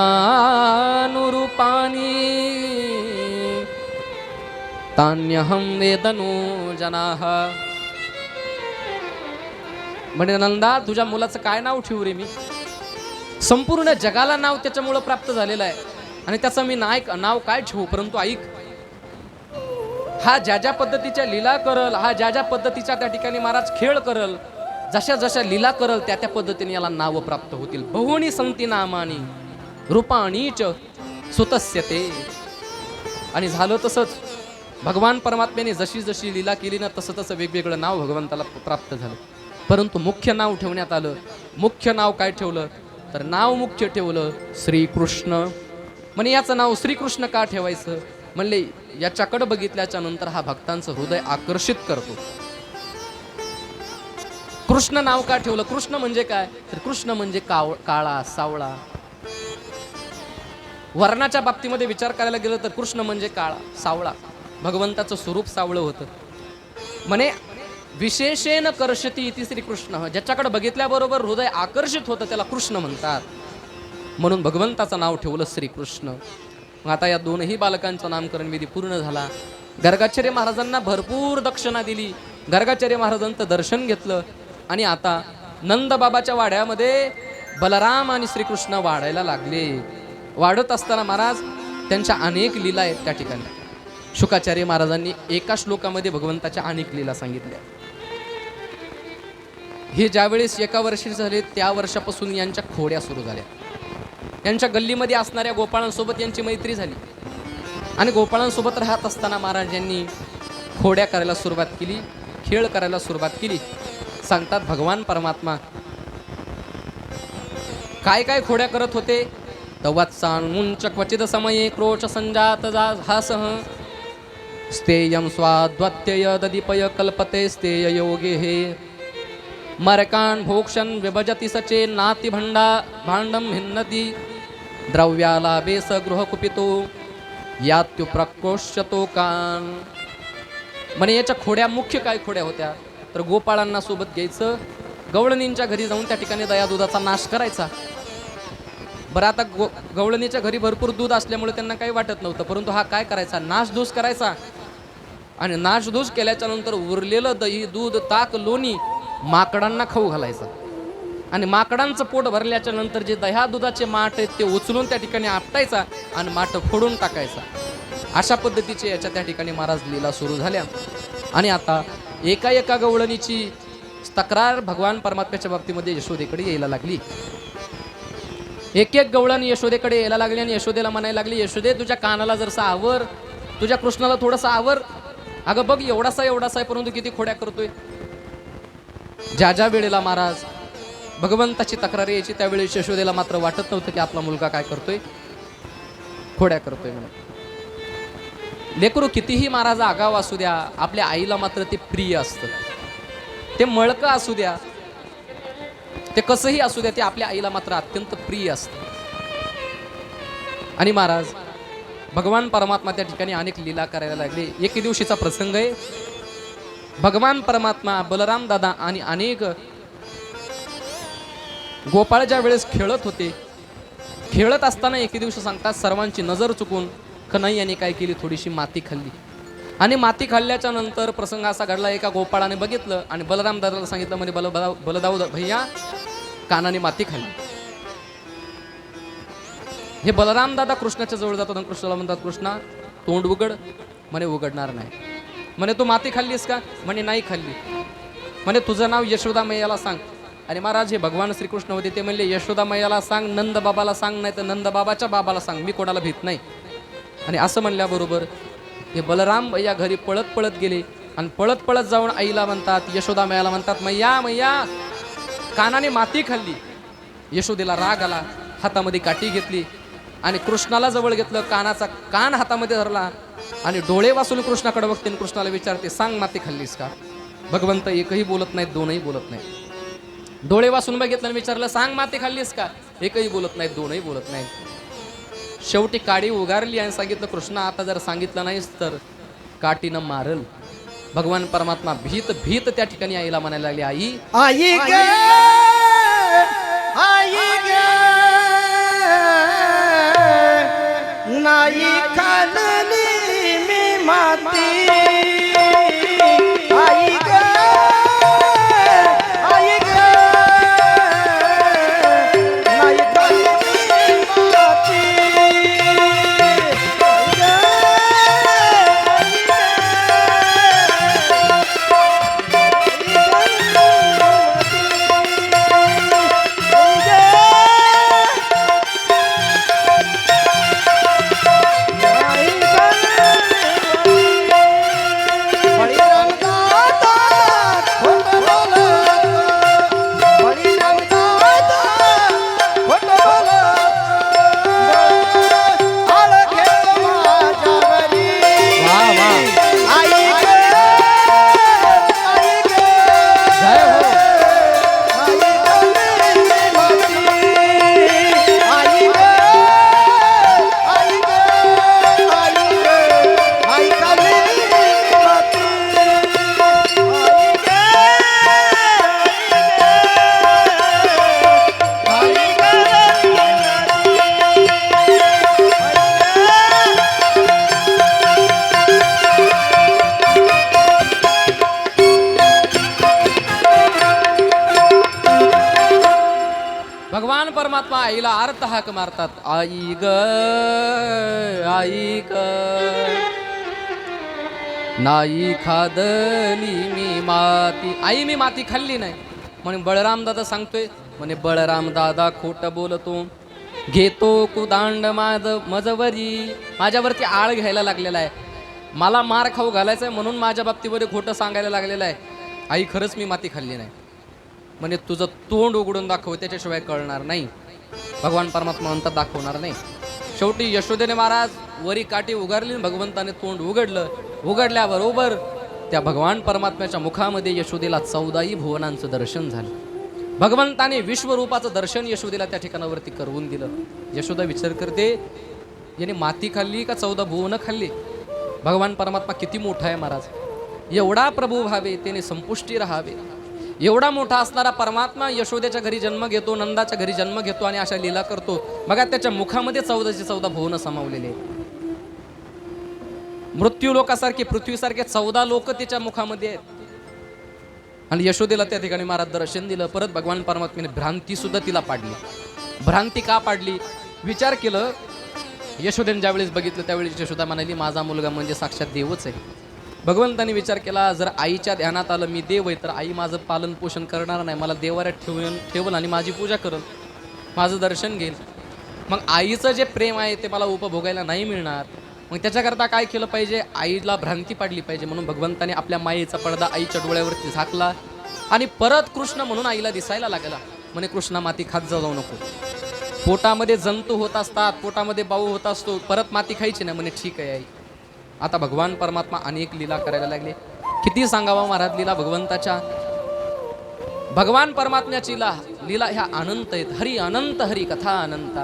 तान्यहं वेदनो जनाः. म्हणे नंदा तुझ्या मुलाचं काय नाव ठेवू रे मी? संपूर्ण जगाला नाव त्याच्यामुळं प्राप्त झालेलं आहे आणि त्याचं मी नाव काय ठेवू? परंतु ऐक, हा ज्या ज्या पद्धतीच्या लीला करल, हा ज्या ज्या पद्धतीच्या त्या ठिकाणी महाराज खेळ करल, जशा जशा लीला करल त्या त्या पद्धतीने याला नाव प्राप्त होतील. बहुनी संती नामानी रूपाणी च सुतस्य ते. आणि झालं तसंच, भगवान परमात्म्याने जशी जशी लीला केली ना, तसं तसं वेगवेगळं नाव भगवंताला प्राप्त झालं. परंतु मुख्य नाव ठेवण्यात आलं. मुख्य नाव काय ठेवलं? तर नाव मुख्य ठेवलं श्रीकृष्ण. म्हणे याचं नाव श्रीकृष्ण का ठेवायचं? म्हणले याच्याकडे बघितल्याच्या नंतर हा भक्तांचं हृदय आकर्षित करतो. कृष्ण नाव का ठेवलं? कृष्ण म्हणजे काय? तर कृष्ण म्हणजे काळा, सावळा. वर्णाच्या बाबतीमध्ये विचार करायला गेलं तर कृष्ण म्हणजे काळा, सावळा. भगवंताचं स्वरूप सावळं होतं. म्हणे विशेषेन कर्षती इति श्रीकृष्ण. ज्याच्याकडे बघितल्याबरोबर हृदय आकर्षित होतं त्याला कृष्ण म्हणतात. म्हणून भगवंताचं नाव ठेवलं श्रीकृष्ण. मग आता या दोनही बालकांचं नामकरण विधी पूर्ण झाला. गर्गाचार्य महाराजांना भरपूर दक्षिणा दिली, गर्गाचार्य महाराजांचं दर्शन घेतलं. आणि आता नंदबाबाच्या वाड्यामध्ये बलराम आणि श्रीकृष्ण वाढायला लागले. वाढत असताना महाराज त्यांच्या अनेक लीला आहेत त्या ठिकाणी. शुकाचार्य महाराजांनी एका श्लोकामध्ये भगवंताच्या अनेक लीला सांगितल्या. हे ज्यावेळेस एका वर्षी झाले त्या वर्षापासून यांच्या खोड्या सुरू झाल्या. यांच्या गल्लीमध्ये असणाऱ्या गोपाळांसोबत यांची मैत्री झाली आणि गोपाळांसोबत राहत असताना महाराज यांनी खोड्या करायला सुरुवात केली, खेळ करायला सुरुवात केली. सांगतात भगवान परमात्मा काय काय खोड्या करत होते. तवत्सान्मुंच क्वचित समये क्रोच संजात हासः स्तेयं स्वाद्वत्यय ददीपय कल्पते स्तेय योगे हे मरकान् भोक्षन् विभजति सचे नाति भांडं भिन्नति द्रव्यालाभे स गृहकुपितो यात्युप्रकोष्यतो कान. म्हणे याच्या खोड्या मुख्य काय खोड्या होत्या तर गोपाळांना सोबत घ्यायचं, गवळणींच्या घरी जाऊन त्या ठिकाणी दया दुधाचा नाश करायचा. बरं आता गवळणीच्या घरी भरपूर दूध असल्यामुळे त्यांना काही वाटत नव्हतं, परंतु हा काय करायचा, नाशधूस करायचा. आणि नाशधूस केल्याच्या नंतर उरलेलं दही, दूध, ताक, लोणी माकडांना खाऊ घालायचा. आणि माकडांचं पोट भरल्याच्या नंतर जे दह्या दुधाचे माठ आहेत ते उचलून त्या ठिकाणी आपटायचा आणि माठ फोडून टाकायचा. अशा पद्धतीचे याच्या त्या ठिकाणी महाराज लीला सुरू झाल्या. आणि आता एका एका गवळणीची तक्रार भगवान परमात्म्याच्या बाबतीमध्ये यशोदेकडे यायला लागली. एक एक गवळण यशोदेकडे यायला लागली आणि यशोदेला म्हणायला लागली, यशोदे तुझ्या कानाला जरसा आवर, तुझ्या कृष्णाला थोडासा आवर. अगं बघ एवढासा आहे परंतु किती खोड्या करतोय. ज्या ज्या वेळेला महाराज भगवंताची तक्रार यायची त्यावेळी यशोदेला मात्र वाटत नव्हतं की आपला मुलगा काय करतोय, खोड्या करतोय म्हणून. लेकरू कितीही महाराज आगाव असू द्या, आपल्या आईला मात्र ते प्रिय असतं. ते मळकं असू द्या, ते कसंही असू द्या, ते आपल्या आईला मात्र अत्यंत प्रिय असतं. आणि महाराज भगवान परमात्मा त्या ठिकाणी अनेक लीला करायला लागले. एके दिवशीचा प्रसंग आहे. भगवान परमात्मा, बलराम दादा आणि अनेक गोपाळ ज्या वेळेस खेळत होते, खेळत असताना एके दिवशी सांगतात सर्वांची नजर चुकून कन्हैया यांनी काय केली, थोडीशी माती खाल्ली. आणि माती खाल्ल्याच्या नंतर प्रसंग असा घडला, एका गोपाळाने बघितलं आणि बलराम दादाला सांगितलं, म्हणे बलदाऊ भैया कानाने माती खाल्ली. हे बलराम दादा कृष्णाच्या जवळ जातात आणि कृष्णाला म्हणतात, कृष्णा तोंड उघड. म्हणे उघडणार नाही. म्हणे तू माती खाल्लीस का? म्हणे नाही खाल्ली. म्हणे तुझं नाव यशोदा मैयाला सांग. आणि महाराज हे भगवान श्रीकृष्ण होते, ते म्हणले यशोदा मैयाला सांग, नंद बाबाला सांग, नाही तर नंद बाबाच्या बाबाला सांग, मी कोणाला भीत नाही. आणि असं म्हणल्याबरोबर हे बलराम भैया घरी पळत पळत गेले आणि पळत पळत जाऊन आईला म्हणतात, यशोदा मैयाला म्हणतात, मैया मैया कानाने माती खाल्ली. यशोदेला राग आला, हातामध्ये काठी घेतली आणि कृष्णाला जवळ घेतलं, कानाचा कान हातामध्ये धरला आणि डोळे वाचून कृष्णाकडे बघते आणि कृष्णाला विचारते, सांग माती खाल्लीस का? भगवंत एकही बोलत नाहीत, दोनही बोलत नाहीत. डोळे वाचून बघितलं आणि विचारलं, सांग माती खाल्लीस का? एकही बोलत नाहीत, दोनही बोलत नाहीत. शेवटी काडी उगारली आणि सांगितलं, कृष्णा आता जर सांगितलं नाहीस तर काठीनं मारल. भगवान परमात्मा भीत भीत त्या ठिकाणी आईला म्हणायला लागली, आई आई ग आई ग नाही खाल्ली मी माती. आई ग आई ग नाही खाल्ली मी माती. भगवान परमात्मा आईला अर्थ हाक मारतात, आई ग आई ग नाही खादली मी माती. आई मी माती खाल्ली नाही. म्हणे बळराम दादा सांगतोय, म्हणे बळराम दादा खोट बोलतो, घेतो कुदांड मजवरी. माझ्यावरती आळ घ्यायला लागलेला आहे, मला मार खाऊ घालायचा आहे म्हणून माझ्या बाबतीवर खोटं सांगायला लागलेलं आहे. आई खरंच मी माती खाल्ली नाही. म्हणे तुझं तोंड उघडून दाखव, त्याच्याशिवाय कळणार नाही. भगवान परमात्मा म्हणतात दाखवणार नाही. शेवटी यशोदेने महाराज वरी काठी उगारली, भगवंताने तोंड उघडलं. उघडल्याबरोबर त्या भगवान परमात्म्याच्या मुखामध्ये यशोदेला 14 भुवनांचं दर्शन झालं. भगवंताने विश्वरूपाचं दर्शन यशोदेला त्या ठिकाणावरती करवून दिलं. यशोदा विचार करते, याने माती खाल्ली का 14 भुवनं खाल्ली? भगवान परमात्मा किती मोठा आहे महाराज. एवढा प्रभू व्हावे, त्याने संपुष्टी राहावे. एवढा मोठा असणारा परमात्मा यशोदेच्या घरी जन्म घेतो, नंदाच्या घरी जन्म घेतो आणि अशा लीला करतो. बघा त्याच्या मुखामध्ये 14 भुवन सामावलेले. मृत्यू लोकासारखे, पृथ्वीसारखे 14 लोक त्याच्या मुखामध्ये आहेत. आणि यशोदेला त्या ठिकाणी महाराज दर्शन दिलं. परत भगवान परमात्म्याने भ्रांती सुद्धा तिला पाडली. भ्रांती का पाडली? विचार केलं. यशोदेने ज्यावेळेस बघितलं त्यावेळेस यशोदा म्हणाली, माझा मुलगा म्हणजे साक्षात देवच आहे. भगवंताने विचार केला, जर आईच्या ध्यानात आलं मी देव आहे तर आई माझं पालन पोषण करणार नाही, मला देवाऱ्यात ठेवल आणि माझी पूजा करल, माझं दर्शन घेईल. मग आईचं जे प्रेम आहे ते मला उपभोगायला नाही मिळणार. मग त्याच्याकरता काय केलं पाहिजे? आईला भ्रांती पाडली पाहिजे. म्हणून भगवंताने आपल्या मायेचा पडदा आईच्या डोळ्यावरती झाकला आणि परत कृष्ण म्हणून आईला दिसायला लागला. म्हणे कृष्णा माती खात जाऊ नको, पोटामध्ये जंतू होत असतात, पोटामध्ये बाऊ होत असतो, परत माती खायची नाही. म्हणे ठीक आहे आई. आता भगवान परमात्मा अनेक लीला करायला लागले. किती सांगावा महाराज लीला भगवंताच्या. भगवान परमात्म्याची लीला ह्या अनंत आहेत. हरी अनंत, हरी कथा अनंत.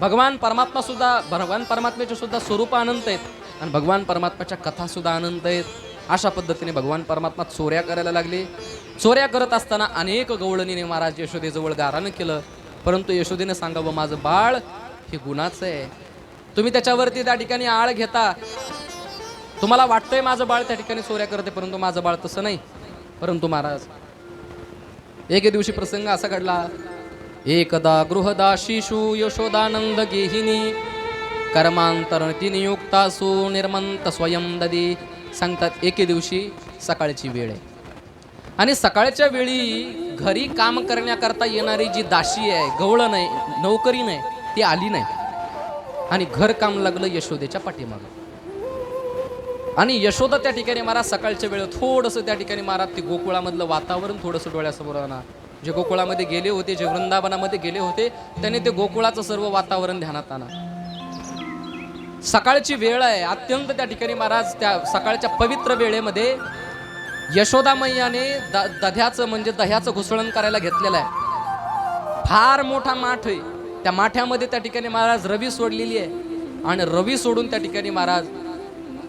भगवान परमात्मा सुद्धा, भगवान परमात्म्याचे सुद्धा स्वरूप अनंत आहेत आणि भगवान परमात्म्याच्या कथा सुद्धा अनंत आहेत. अशा पद्धतीने भगवान परमात्मा चोऱ्या करायला लागले. चोऱ्या करत असताना अनेक गवळणीने महाराज यशोदेजवळ गारानं केलं, परंतु यशोदेनं सांगावं माझं बाळ हे गुणाचं आहे. तुम्ही त्याच्यावरती त्या ठिकाणी आळ घेता. तुम्हाला वाटतंय माझं बाळ त्या ठिकाणी चोऱ्या करते, परंतु माझं बाळ तसं नाही. परंतु महाराज एके दिवशी प्रसंग असा घडला. एकदा गृहदाशीषु यशोदानंद गेहिनी कर्मांतरती नियुक्तासु निर्मंत स्वयं ददी. सांगतात एके दिवशी सकाळची वेळ आहे आणि सकाळच्या वेळी घरी काम करण्याकरता येणारी जी दाशी आहे, गवळ नाही, नोकरी नाही, ती आली नाही आणि घर काम लागलं यशोदेच्या पाठीमागं. आणि यशोदा त्या ठिकाणी महाराज सकाळच्या वेळेत थोडंसं त्या ठिकाणी महाराज ते गोकुळामधलं वातावरण थोडंसं डोळ्यासमोर आणा. जे गोकुळामध्ये गेले होते, जे वृंदावनामध्ये गेले होते, त्याने ते गोकुळाचं सर्व वातावरण ध्यानात आणा. सकाळची वेळ आहे, अत्यंत त्या ठिकाणी महाराज त्या सकाळच्या पवित्र वेळेमध्ये यशोदा मैयाने दध्याचं म्हणजे दह्याचं घुसळण करायला घेतलेलं आहे. फार मोठा माठ आहे, त्या माठ्यामध्ये त्या ठिकाणी महाराज रवी सोडलेली आहे आणि रवी सोडून त्या ठिकाणी महाराज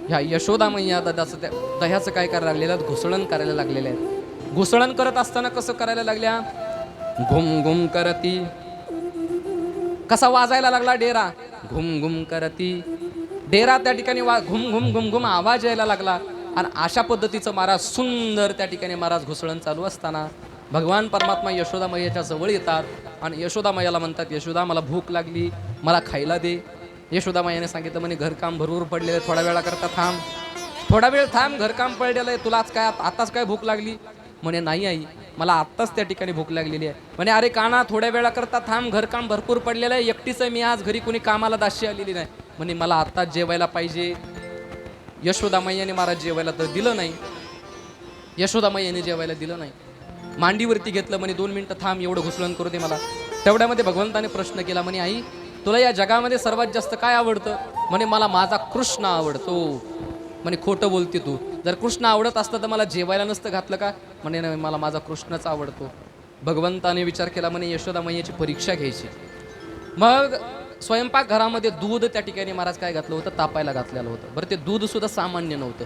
ह्या यशोदा मैया दह्याचं काय करायला लागलेलं, घुसळण करायला लागलेलं आहे. घुसळण करत असताना कसं करायला लागल्या, घुम घुम करती. कसा वाजायला लागला डेरा, घुम घुम करती. डेरा त्या ठिकाणी घुम घुम घुम घुम आवाज यायला लागला आणि अशा पद्धतीचं महाराज सुंदर त्या ठिकाणी महाराज घुसळण चालू असताना भगवान परमात्मा यशोदा मैयाच्या जवळ येतात आणि यशोदा मैयाला म्हणतात, यशोदा मला भूक लागली, मला खायला दे. यशोदा मैयाने सांगितलं म्हणे घरकाम भरपूर पडलेलं आहे, थोडा वेळा करता थांब, थोडा वेळ थांब, घरकाम पडलेलं आहे, तुला आताच काय भूक लागली. म्हणे नाही आई, मला आत्ताच त्या ठिकाणी भूक लागलेली आहे. म्हणे अरे काना, थोड्या वेळा करता थांब, घरकाम भरपूर पडलेलं आहे, एकटीच आहे मी आज, घरी कोणी कामाला दाशी आलेली नाही. म्हणे मला आत्ताच जेवायला पाहिजे. यशोदा मैयाने महाराज जेवायला तर दिलं नाही. यशोदा मैयाने जेवायला दिलं नाही. मांडीवरती घेतलं, म्हणे 2 मिनिटं थांब, एवढं घुसळण करू दे मला. तेवढ्यामध्ये भगवंताने प्रश्न केला, म्हणे आई तुला या जगामध्ये सर्वात जास्त काय आवडतं. म्हणे मला माझा कृष्ण आवडतो. म्हणे खोटं बोलते तू, जर कृष्ण आवडत असतं तर मला जेवायला नसतं घातलं का. म्हणे नाही, मला माझा कृष्णच आवडतो. भगवंताने विचार केला, म्हणे यशोदा मैयाची परीक्षा घ्यायची. मग स्वयंपाक घरामध्ये दूध त्या ठिकाणी महाराज काय घातलं होतं, तापायला घातलेलं होतं. बरं ते दूध सुद्धा सामान्य नव्हतं.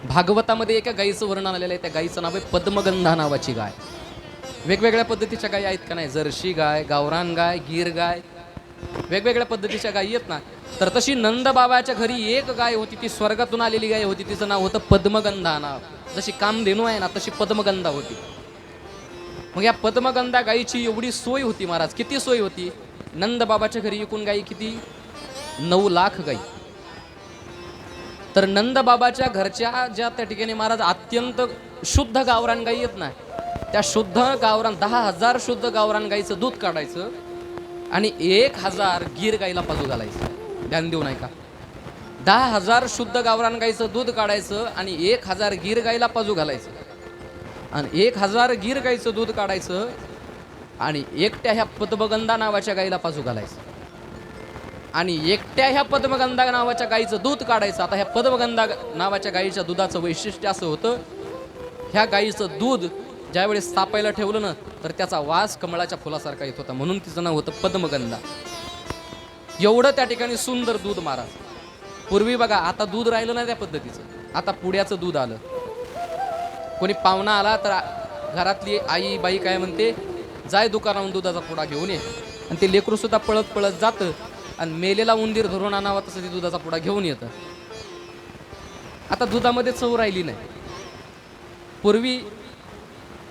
भागवतामध्ये एका गायीचं वर्णन आलेलं आहे. त्या गायीचं नाव आहे पद्मगंधा नावाची गाय. वेगवेगळ्या पद्धतीच्या गायी आहेत का नाही, जर्शी गाय, गावरान गाय, गीर गाय, वेगवेगळ्या पद्धतीच्या गायी आहेत ना. तर तशी नंदबाबाच्या घरी एक गाय होती, ती स्वर्गातून आलेली गाय होती, तिचं नाव होतं पद्मगंधा नाव. जशी कामधेनू आहे ना तशी पद्मगंधा होती. मग या पद्मगंधा गायीची एवढी सोय होती महाराज. किती सोय होती, नंदबाबाच्या घरी एकूण गायी किती, 9 लाख गायी. तर नंदबाबाच्या घरच्या ज्या त्या ठिकाणी महाराज अत्यंत शुद्ध गावरान गायी आहेत ना, त्या शुद्ध गावरान 10,000 शुद्ध गावरान गाईचं दूध काढायचं आणि 1,000 गीर गाईला पाजू घालायचं. ध्यान देऊ नाही का, 10,000 शुद्ध गावरान गाईचं दूध काढायचं आणि 1,000 गीर गाईला पाजू घालायचं आणि 1,000 गीर गाईचं दूध काढायचं आणि एकट्या ह्या पद्मगंधा नावाच्या गाईला पाजू घालायचं आणि एकट्या ह्या पद्मगंधा नावाच्या गाईचं दूध काढायचं. आता ह्या पद्मगंधा नावाच्या गाईच्या दुधाचं वैशिष्ट्य असं होतं, ह्या गाईचं दूध ज्यावेळेस तापायला ठेवलं ना तर त्याचा वास कमळाच्या फुलासारखा येत होता, म्हणून तिचं नाव होतं पद्मगंधा. एवढं त्या ठिकाणी सुंदर दूध महाराज. पूर्वी बघा, आता दूध राहिलं नाही त्या पद्धतीचं, आता पुड्याचं दूध आलं. कोणी पाहुणा आला तर घरातली आई बाई काय म्हणते, जाय दुकानावरून दुधाचा पुडा घेऊन ये. आणि ते लेकरू सुद्धा पळत पळत जातं आणि मेलेला उंदीर धरून आणावा तसं ते दुधाचा पुडा घेऊन येतं. आता दुधामध्ये चव राहिली नाही. पूर्वी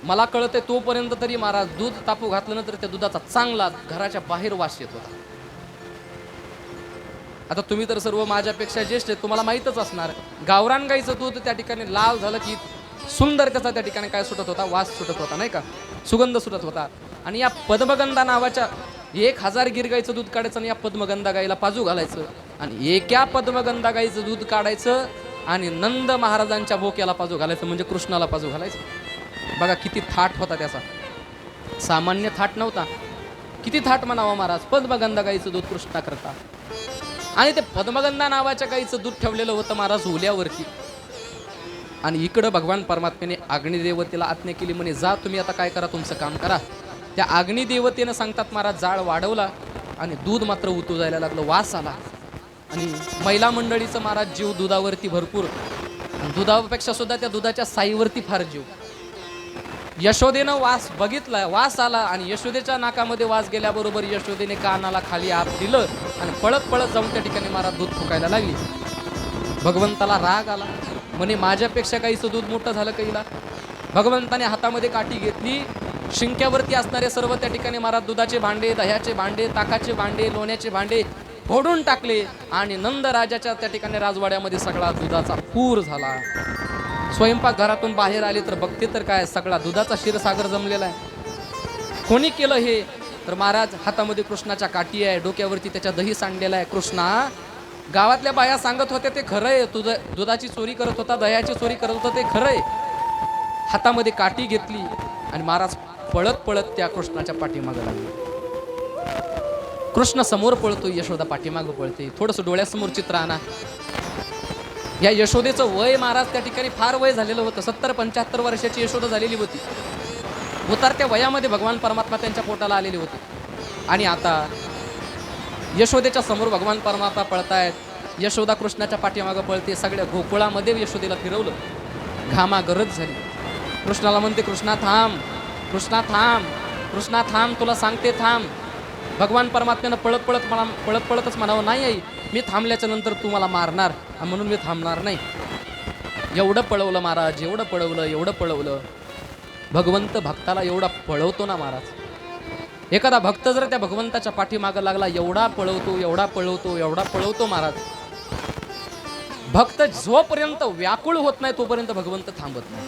मला कळतंय तोपर्यंत तरी महाराज दूध तापू घातलं ना तर त्या दुधाचा चांगला घराच्या बाहेर वास येत होता. आता तुम्ही तर सर्व माझ्यापेक्षा ज्येष्ठ आहेत, तुम्हाला माहीतच असणार, गावरान गाईचं दूध त्या ठिकाणी लाल झालं की सुंदर त्याचा त्या ठिकाणी काय सुटत होता, वास सुटत होता नाही का, सुगंध सुटत होता. आणि या पद्मगंधा नावाच्या 1,000 गीर गाईचं दूध काढायचं आणि या पद्मगंधा गाईला पाजू घालायचं आणि एका पद्मगंधा गाईचं दूध काढायचं आणि नंद महाराजांच्या बोक्याला पाजू घालायचं, म्हणजे कृष्णाला पाजू घालायचं. बघा किती थाट होता त्याचा, सामान्य थाट नव्हता. किती थाट म्हणावा महाराज, पद्मगंधा गाईचं दूध कृष्णा करता. आणि ते पद्मगंधा नावाच्या गाईचं दूध ठेवलेलं होतं महाराज ओल्यावरती. आणि इकडं भगवान परमात्म्याने अग्निदेवतेला आज्ञा केली, म्हणे जा तुम्ही आता काय करा, तुमचं काम करा. त्या अग्निदेवतेनं सांगतात महाराज जाळ वाढवला आणि दूध मात्र उतू जायला लागलं, वास आला. आणि महिला मंडळीचं महाराज जीव दुधावरती भरपूर. दुधापेक्षा सुद्धा त्या दुधाच्या साईवरती फार जीव. यशोदेनं वास बघितला, वास आला आणि यशोदेच्या नाकामध्ये वास गेल्याबरोबर यशोदेने कानाला खाली हात दिलं आणि पळत पळत जाऊन त्या ठिकाणी महाराज दूध फुकायला लागली. भगवंताला राग आला, म्हणे माझ्यापेक्षा काहीच दूध मोठं झालं कैला. भगवंताने हातामध्ये काठी घेतली, शिंक्यावरती असणारे सर्व त्या ठिकाणी महाराज दुधाचे भांडे, दह्याचे भांडे, ताकाचे भांडे, लोण्याचे भांडे फोडून टाकले आणि नंदराजाच्या त्या ठिकाणी राजवाड्यामध्ये सगळा दुधाचा पूर झाला. स्वयंपाक घरातून बाहेर आले तर बघते तर काय, सगळा दुधाचा क्षीरसागर जमलेला आहे. कोणी केलं हे? तर महाराज हातामध्ये कृष्णाच्या काठी आहे, डोक्यावरती त्याच्या दही सांडलेला आहे. कृष्णा, गावातल्या बाया सांगत होत्या ते खरंय, तुझं दुधाची चोरी करत होता, दह्याची चोरी करत होता, ते खरंय. हातामध्ये काठी घेतली आणि महाराज पळत पळत त्या कृष्णाच्या पाठीमागे लागले. कृष्ण समोर पळतो, यशोदा पाठीमागं पळते. थोडंसं डोळ्यासमोर चित्र आणा. या यशोदेचं वय महाराज त्या ठिकाणी फार वय झालेलं होतं. 70-75 वर्षाची यशोदा झालेली होती. उतरत्या वयामध्ये भगवान परमात्मा त्यांच्या पोटाला आलेले होते. आणि आता यशोदेच्या समोर भगवान परमात्मा पळतायत, यशोदा कृष्णाच्या पाठीमागं पळते. सगळ्या गोकुळामध्ये यशोदेला फिरवलं. घामा गरज झाली. कृष्णाला म्हणते, कृष्णा थांब, कृष्णा थांब, कृष्णा थांब, तुला सांगते थांब. भगवान परमात्म्यानं पळत पळतच म्हणावं, नाही आई, मी थांबल्याच्या नंतर तू मला मारणार म्हणून मी थांबणार नाही. एवढं पळवलं महाराज, एवढं पळवलं. भगवंत भक्ताला एवढा पळवतो ना महाराज. एखादा भक्त जर त्या भगवंताच्या पाठीमागं लागला, एवढा पळवतो महाराज. भक्त जोपर्यंत व्याकुळ होत नाही तोपर्यंत भगवंत थांबत नाही.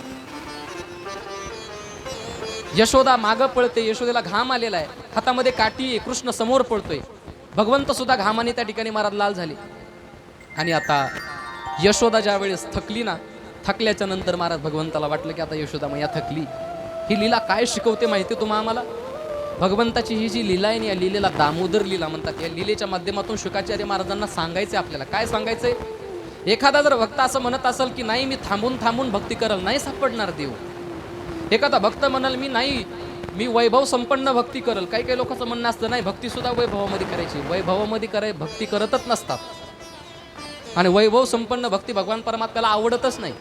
यशोदा मागं पळते, यशोदेला घाम आलेला आहे, हातामध्ये काठी आहे, कृष्ण समोर पळतोय. भगवंत सुद्धा घामाने त्या ठिकाणी महाराज लाल झाले. आणि आता यशोदा ज्या वेळेस थकली ना, थकल्याच्या नंतर महाराज भगवंताला वाटलं की आता यशोदा मैया थकली. ही लीला काय शिकवते माहिती तुम्हा आम्हाला? भगवंताची ही जी लीला आहे ना, या लीलेला दामोदर लीला म्हणतात. या लीलेच्या माध्यमातून शुकाचार्य महाराजांना सांगायचे आपल्याला. काय सांगायचंय? एखादा जर भक्त असं म्हणत असेल की नाही मी थांबून थांबून भक्ती करल, नाही सापडणार देव. एखादा भक्त म्हणाल मी वैभव संपन्न भक्ती करल. काही काही लोकांचं म्हणणं असतं नाही, भक्ती सुद्धा वैभवामध्ये करायची. वैभवामध्ये भक्ती करतच नसतात. आणि वैभव संपन्न भक्ती भगवान परमात्म्याला आवडतच नाही.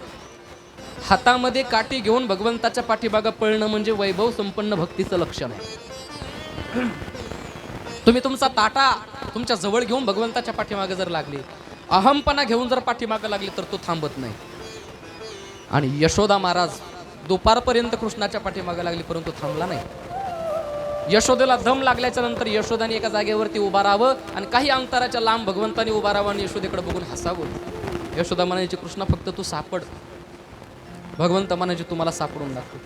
हातामध्ये काठी घेऊन भगवंताच्या पाठीमागं पळणं म्हणजे वैभव संपन्न भक्तीचं लक्षण आहे. तुम्ही तुमचा ताटा तुमच्या जवळ घेऊन भगवंताच्या पाठीमागे जर लागले, अहमपणा घेऊन जर पाठीमागे लागले तर तो थांबत नाही. आणि यशोदा महाराज दुपारपर्यंत कृष्णाच्या पाठीमागे लागली परंतु थांबला नाही. यशोदेला दम लागल्याच्या नंतर यशोदाने एका जागेवरती उभा राहावं आणि काही अंतराच्या लांब भगवंताने उभा राहावं आणि यशोदेकडे बघून हसावं. यशोदा म्हणायची, कृष्णा फक्त तू सापड. भगवंत म्हणायचे, तुम्हाला सापडून दाखव.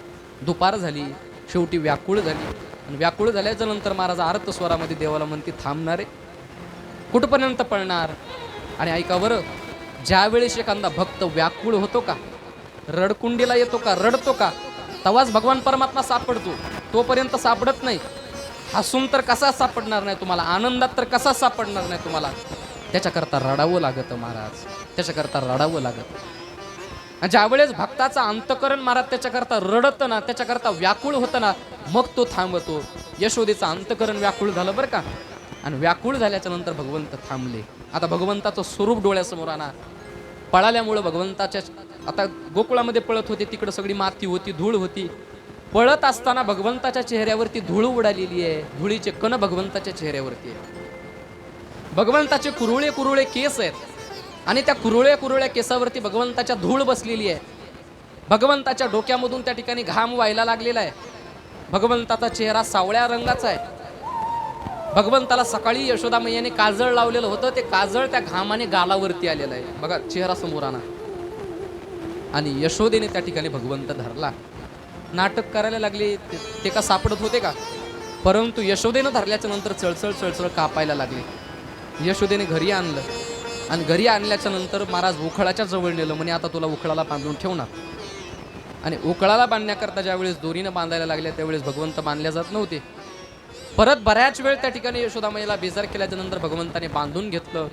दुपार झाली, शेवटी व्याकुळ झाली. आणि व्याकुळ झाल्याच्या नंतर महाराज आर्त स्वरामध्ये देवाला म्हणते, थांबणारे कुठपर्यंत पळणार? आणि ऐका बरं, ज्यावेळेस एखादा भक्त व्याकुळ होतो का, रडकुंडीला येतो का, रडतो का, तेव्हाच भगवान परमात्मा सापडतो. तोपर्यंत सापडत नाही. हसून तर कसा सापडणार नाही तुम्हाला, आनंदात तर कसा सापडणार नाही तुम्हाला. त्याच्याकरता रडावं लागतं महाराज, त्याच्याकरता रडावं लागतं. ज्यावेळेस भक्ताचा अंतकरण महाराज त्याच्याकरता रडतं ना, त्याच्याकरता व्याकुळ होतं ना, मग तो थांबतो. यशोदेचं अंतकरण व्याकुळ झालं बरं का. आणि व्याकुळ झाल्याच्या नंतर भगवंत थांबले. आता भगवंताचं स्वरूप डोळ्यासमोर आणा. पळाल्यामुळं भगवंताच्या, आता गोकुळामध्ये पळत होते, तिकडं सगळी माती होती, धूळ होती. पळत असताना भगवंताच्या चेहऱ्यावरती धूळ उडालेली आहे. धुळीचे कण भगवंताच्या चेहऱ्यावरती आहे. भगवंताचे कुरुळे कुरुळे केस आहेत आणि त्या कुरुळ्या केसावरती भगवंताच्या धूळ बसलेली आहे. भगवंताच्या डोक्यामधून त्या ठिकाणी घाम व्हायला लागलेला आहे. भगवंताचा चेहरा सावळ्या रंगाचा आहे. भगवंताला सकाळी यशोदा मैयाने काजळ लावलेलं होतं, ते काजळ त्या घामाने गालावरती आलेलं आहे. बघा चेहरा समोर आणा. आणि यशोदेने त्या ठिकाणी भगवंत धरला. नाटक करायला लागले, ते का सापडत होते का? परंतु यशोदेनं धरल्याच्या नंतर चळचळ कापायला लागले. यशोदेने घरी आणलं आणि घरी आणल्याच्या नंतर महाराज उखळाच्या जवळ नेलं. म्हणे आता तुला उखळाला बांधून ठेवणार. आणि उखळाला बांधण्याकरता ज्यावेळेस दोरीनं बांधायला लागल्या त्यावेळेस भगवंत बांधल्या जात नव्हते. परत बऱ्याच वेळ त्या ठिकाणी यशोदा मैयाला बेजार केल्याच्या नंतर भगवंताने बांधून घेतलं.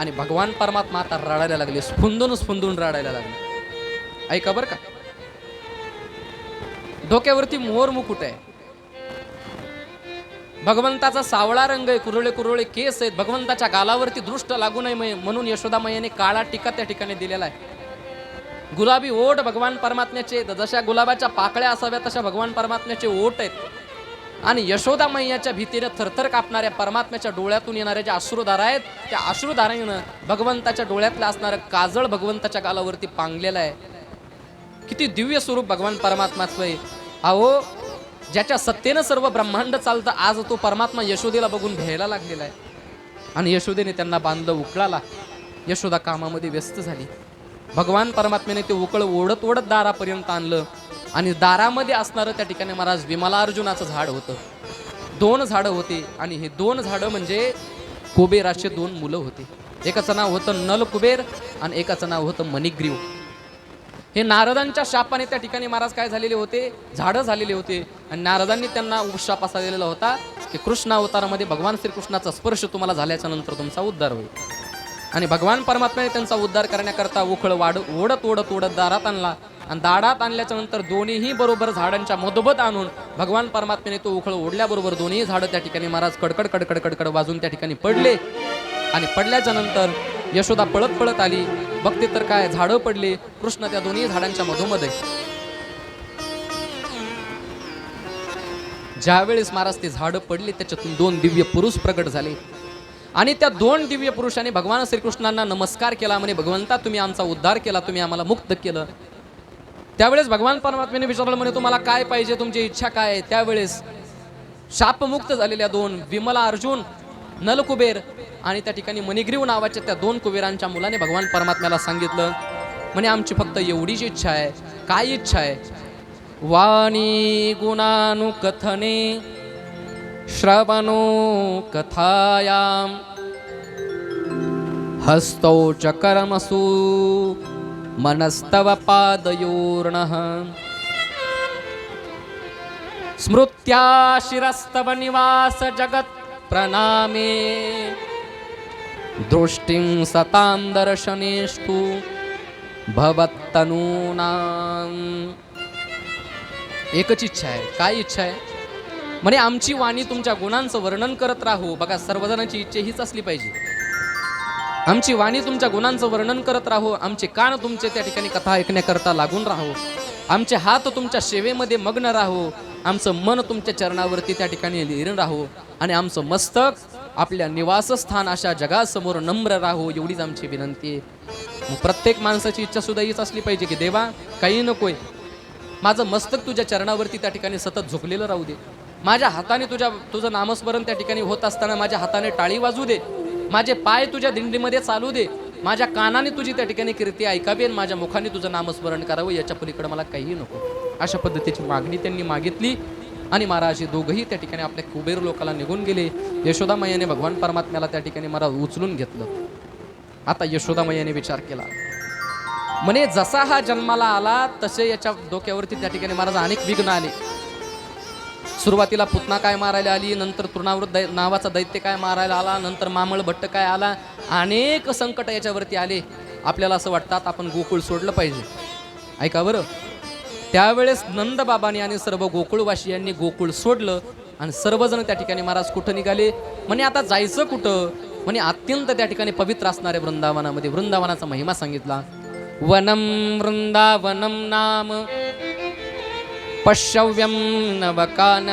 आणि भगवान परमात्मा आता रडायला लागले, स्फुंदून रडायला लागले. ऐका बरं का, डोक्यावरती मोर मुकुट आहे, भगवंताचा सावळा रंग आहे, कुरळे केस आहेत. भगवंताच्या गालावरती दृष्ट लागू नये म्हणून यशोदा मैयाने काळा टिका त्या ठिकाणी दिलेला आहे. गुलाबी ओठ भगवान परमात्म्याचे, जशा गुलाबाच्या पाकळ्या असाव्या तशा भगवान परमात्म्याचे ओठ आहेत. आणि यशोदा मैयाच्या भीतीने थरथर कापणाऱ्या परमात्म्याच्या डोळ्यातून येणाऱ्या ज्या अश्रुधारा आहेत, त्या अश्रुधारानं भगवंताच्या डोळ्यातलं असणारं काजळ भगवंताच्या गालावरती पांगलेलं आहे. किती दिव्य स्वरूप भगवान परमात्माचं आहे. अहो, ज्याच्या सत्तेनं सर्व ब्रह्मांड चालतं, आज तो परमात्मा यशोदेला बघून भ्यायला लागलेला आहे. आणि यशोदेने त्यांना बांधलं उकळाला. यशोदा कामामध्ये व्यस्त झाली. भगवान परमात्म्याने ते उकळ ओढत ओढत दारापर्यंत आणलं. आणि दारामध्ये असणारं त्या ठिकाणी महाराज विमलार्जुनाचं झाड होतं. 2 झाडं होती. आणि हे 2 झाडं म्हणजे कुबेराचे 2 मुलं होती. एकाचं नाव होतं नल कुबेर आणि एकाचं नाव होतं मणिग्रीव. हे नारदांच्या शापाने त्या ठिकाणी महाराज काय झालेले होते, झाडं झालेले होते. आणि नारदांनी त्यांना शाप असा दिलेला होता की कृष्ण अवतारामध्ये भगवान श्रीकृष्णाचा स्पर्श तुम्हाला झाल्याच्या नंतर तुमचा उद्धार होईल. आणि भगवान परमात्म्याने त्यांचा उद्धार करण्याकरता उखळ ओढत ओढत ओढत दारात आणला. आणि दारात आणल्याच्या नंतर दोन्हीही बरोबर झाडांच्या मधोमध आणून भगवान परमात्म्याने तो उखळ ओढल्याबरोबर दोन्ही झाडं त्या ठिकाणी महाराज कडकड कडकड कडकड वाजून त्या ठिकाणी पडले. आणि पडल्याच्या नंतर यशोदा पळत पळत आली. बघते तर काय, झाडं पडले. कृष्ण त्या दोन्ही झाडांच्या मधोमध आहे. ज्यावेळेस महाराज ते झाडं पडले, त्याच्यातून 2 दिव्य पुरुष प्रगट झाले. आणि त्या 2 दिव्य पुरुषांनी भगवान श्रीकृष्णांना नमस्कार केला. म्हणे, भगवंता तुम्ही आमचा उद्धार केला, तुम्ही आम्हाला मुक्त केलं. त्यावेळेस भगवान परमात्म्याने विचारलं, म्हणे तुम्हाला काय पाहिजे, तुमची इच्छा काय आहे. त्यावेळेस शापमुक्त झालेल्या 2 विमला अर्जुन, नलकुबेर आणि त्या ठिकाणी मणिग्रीव नावाच्या त्या 2 कुबेरांच्या मुलाने भगवान परमात्म्याला सांगितलं, म्हणे आमची फक्त एवढीच इच्छा आहे. काय इच्छा आहे. वाणी गुणानुकथने श्रवणो कथायाम हस्तौ च कर्मसु मनस्तव पादयोर्णः स्मृत्या शिरस्तव निवास जगत् प्रणामे दृष्टिं सतां दर्शनेष्टु भवत्तनूनां. एकच इच्छा आहे. काय इच्छा आहे. म्हणे आमची वाणी तुमच्या गुणांचं वर्णन करत राहू. बघा, सर्वजणांची इच्छा हीच असली पाहिजे. आमची वाणी तुमच्या गुणांचं वर्णन करत राहू. आमचे कान तुमचे त्या ठिकाणी कथा ऐकण्याकरता लागून राहू. आमचे हात तुमच्या सेवेमध्ये मग्न राहू. आमचं मन तुमच्या चरणावरती त्या ठिकाणी लीन राहू. आणि आमचं मस्तक आपल्या निवासस्थान अशा जगासमोर नम्र राहू. एवढीच आमची विनंती आहे. मग प्रत्येक माणसाची इच्छा सुद्धा हीच असली पाहिजे की देवा, काही नकोय, माझं मस्तक तुझ्या चरणावरती त्या ठिकाणी सतत झुकलेलं राहू दे. माझ्या हाताने तुझं नामस्मरण त्या ठिकाणी होत असताना माझ्या हाताने टाळी वाजू दे. माझे पाय तुझ्या दिंडीमध्ये चालू दे. माझ्या कानाने तुझी त्या ठिकाणी कीर्ती ऐकावी आणि माझ्या मुखाने तुझं नामस्मरण करावं. याच्या पलीकडे मला काहीही नको. अशा पद्धतीची मागणी त्यांनी मागितली. आणि महाराज हे दोघंही त्या ठिकाणी आपल्या कुबेर लोकाला निघून गेले. यशोदा मैयाने भगवान परमात्म्याला त्या ठिकाणी महाराज उचलून घेतलं. आता यशोदा मैयाने विचार केला, म्हणे जसा हा जन्माला आला तसे याच्या डोक्यावरती त्या ठिकाणी महाराज अनेक विघ्न आले. सुरुवातीला पुतना काय मारायला आली, नंतर तृणावृत नावाचा दैत्य काय मारायला आला, नंतर मामळ भट्ट काय आला. अनेक संकट याच्यावरती आले. आपल्याला असं वाटतात आपण गोकुळ सोडलं पाहिजे. ऐका बरं, त्यावेळेस नंद बाबांनी आणि सर्व गोकुळवासियांनी गोकुळ सोडलं. आणि सर्वजण त्या ठिकाणी महाराज कुठं निघाले. म्हणे आता जायचं कुठं. म्हणे अत्यंत त्या ठिकाणी पवित्र असणाऱ्या वृंदावनामध्ये. वृंदावनाचा महिमा सांगितला. वनम वृंदावनम नाम पश्यव्यम नवकान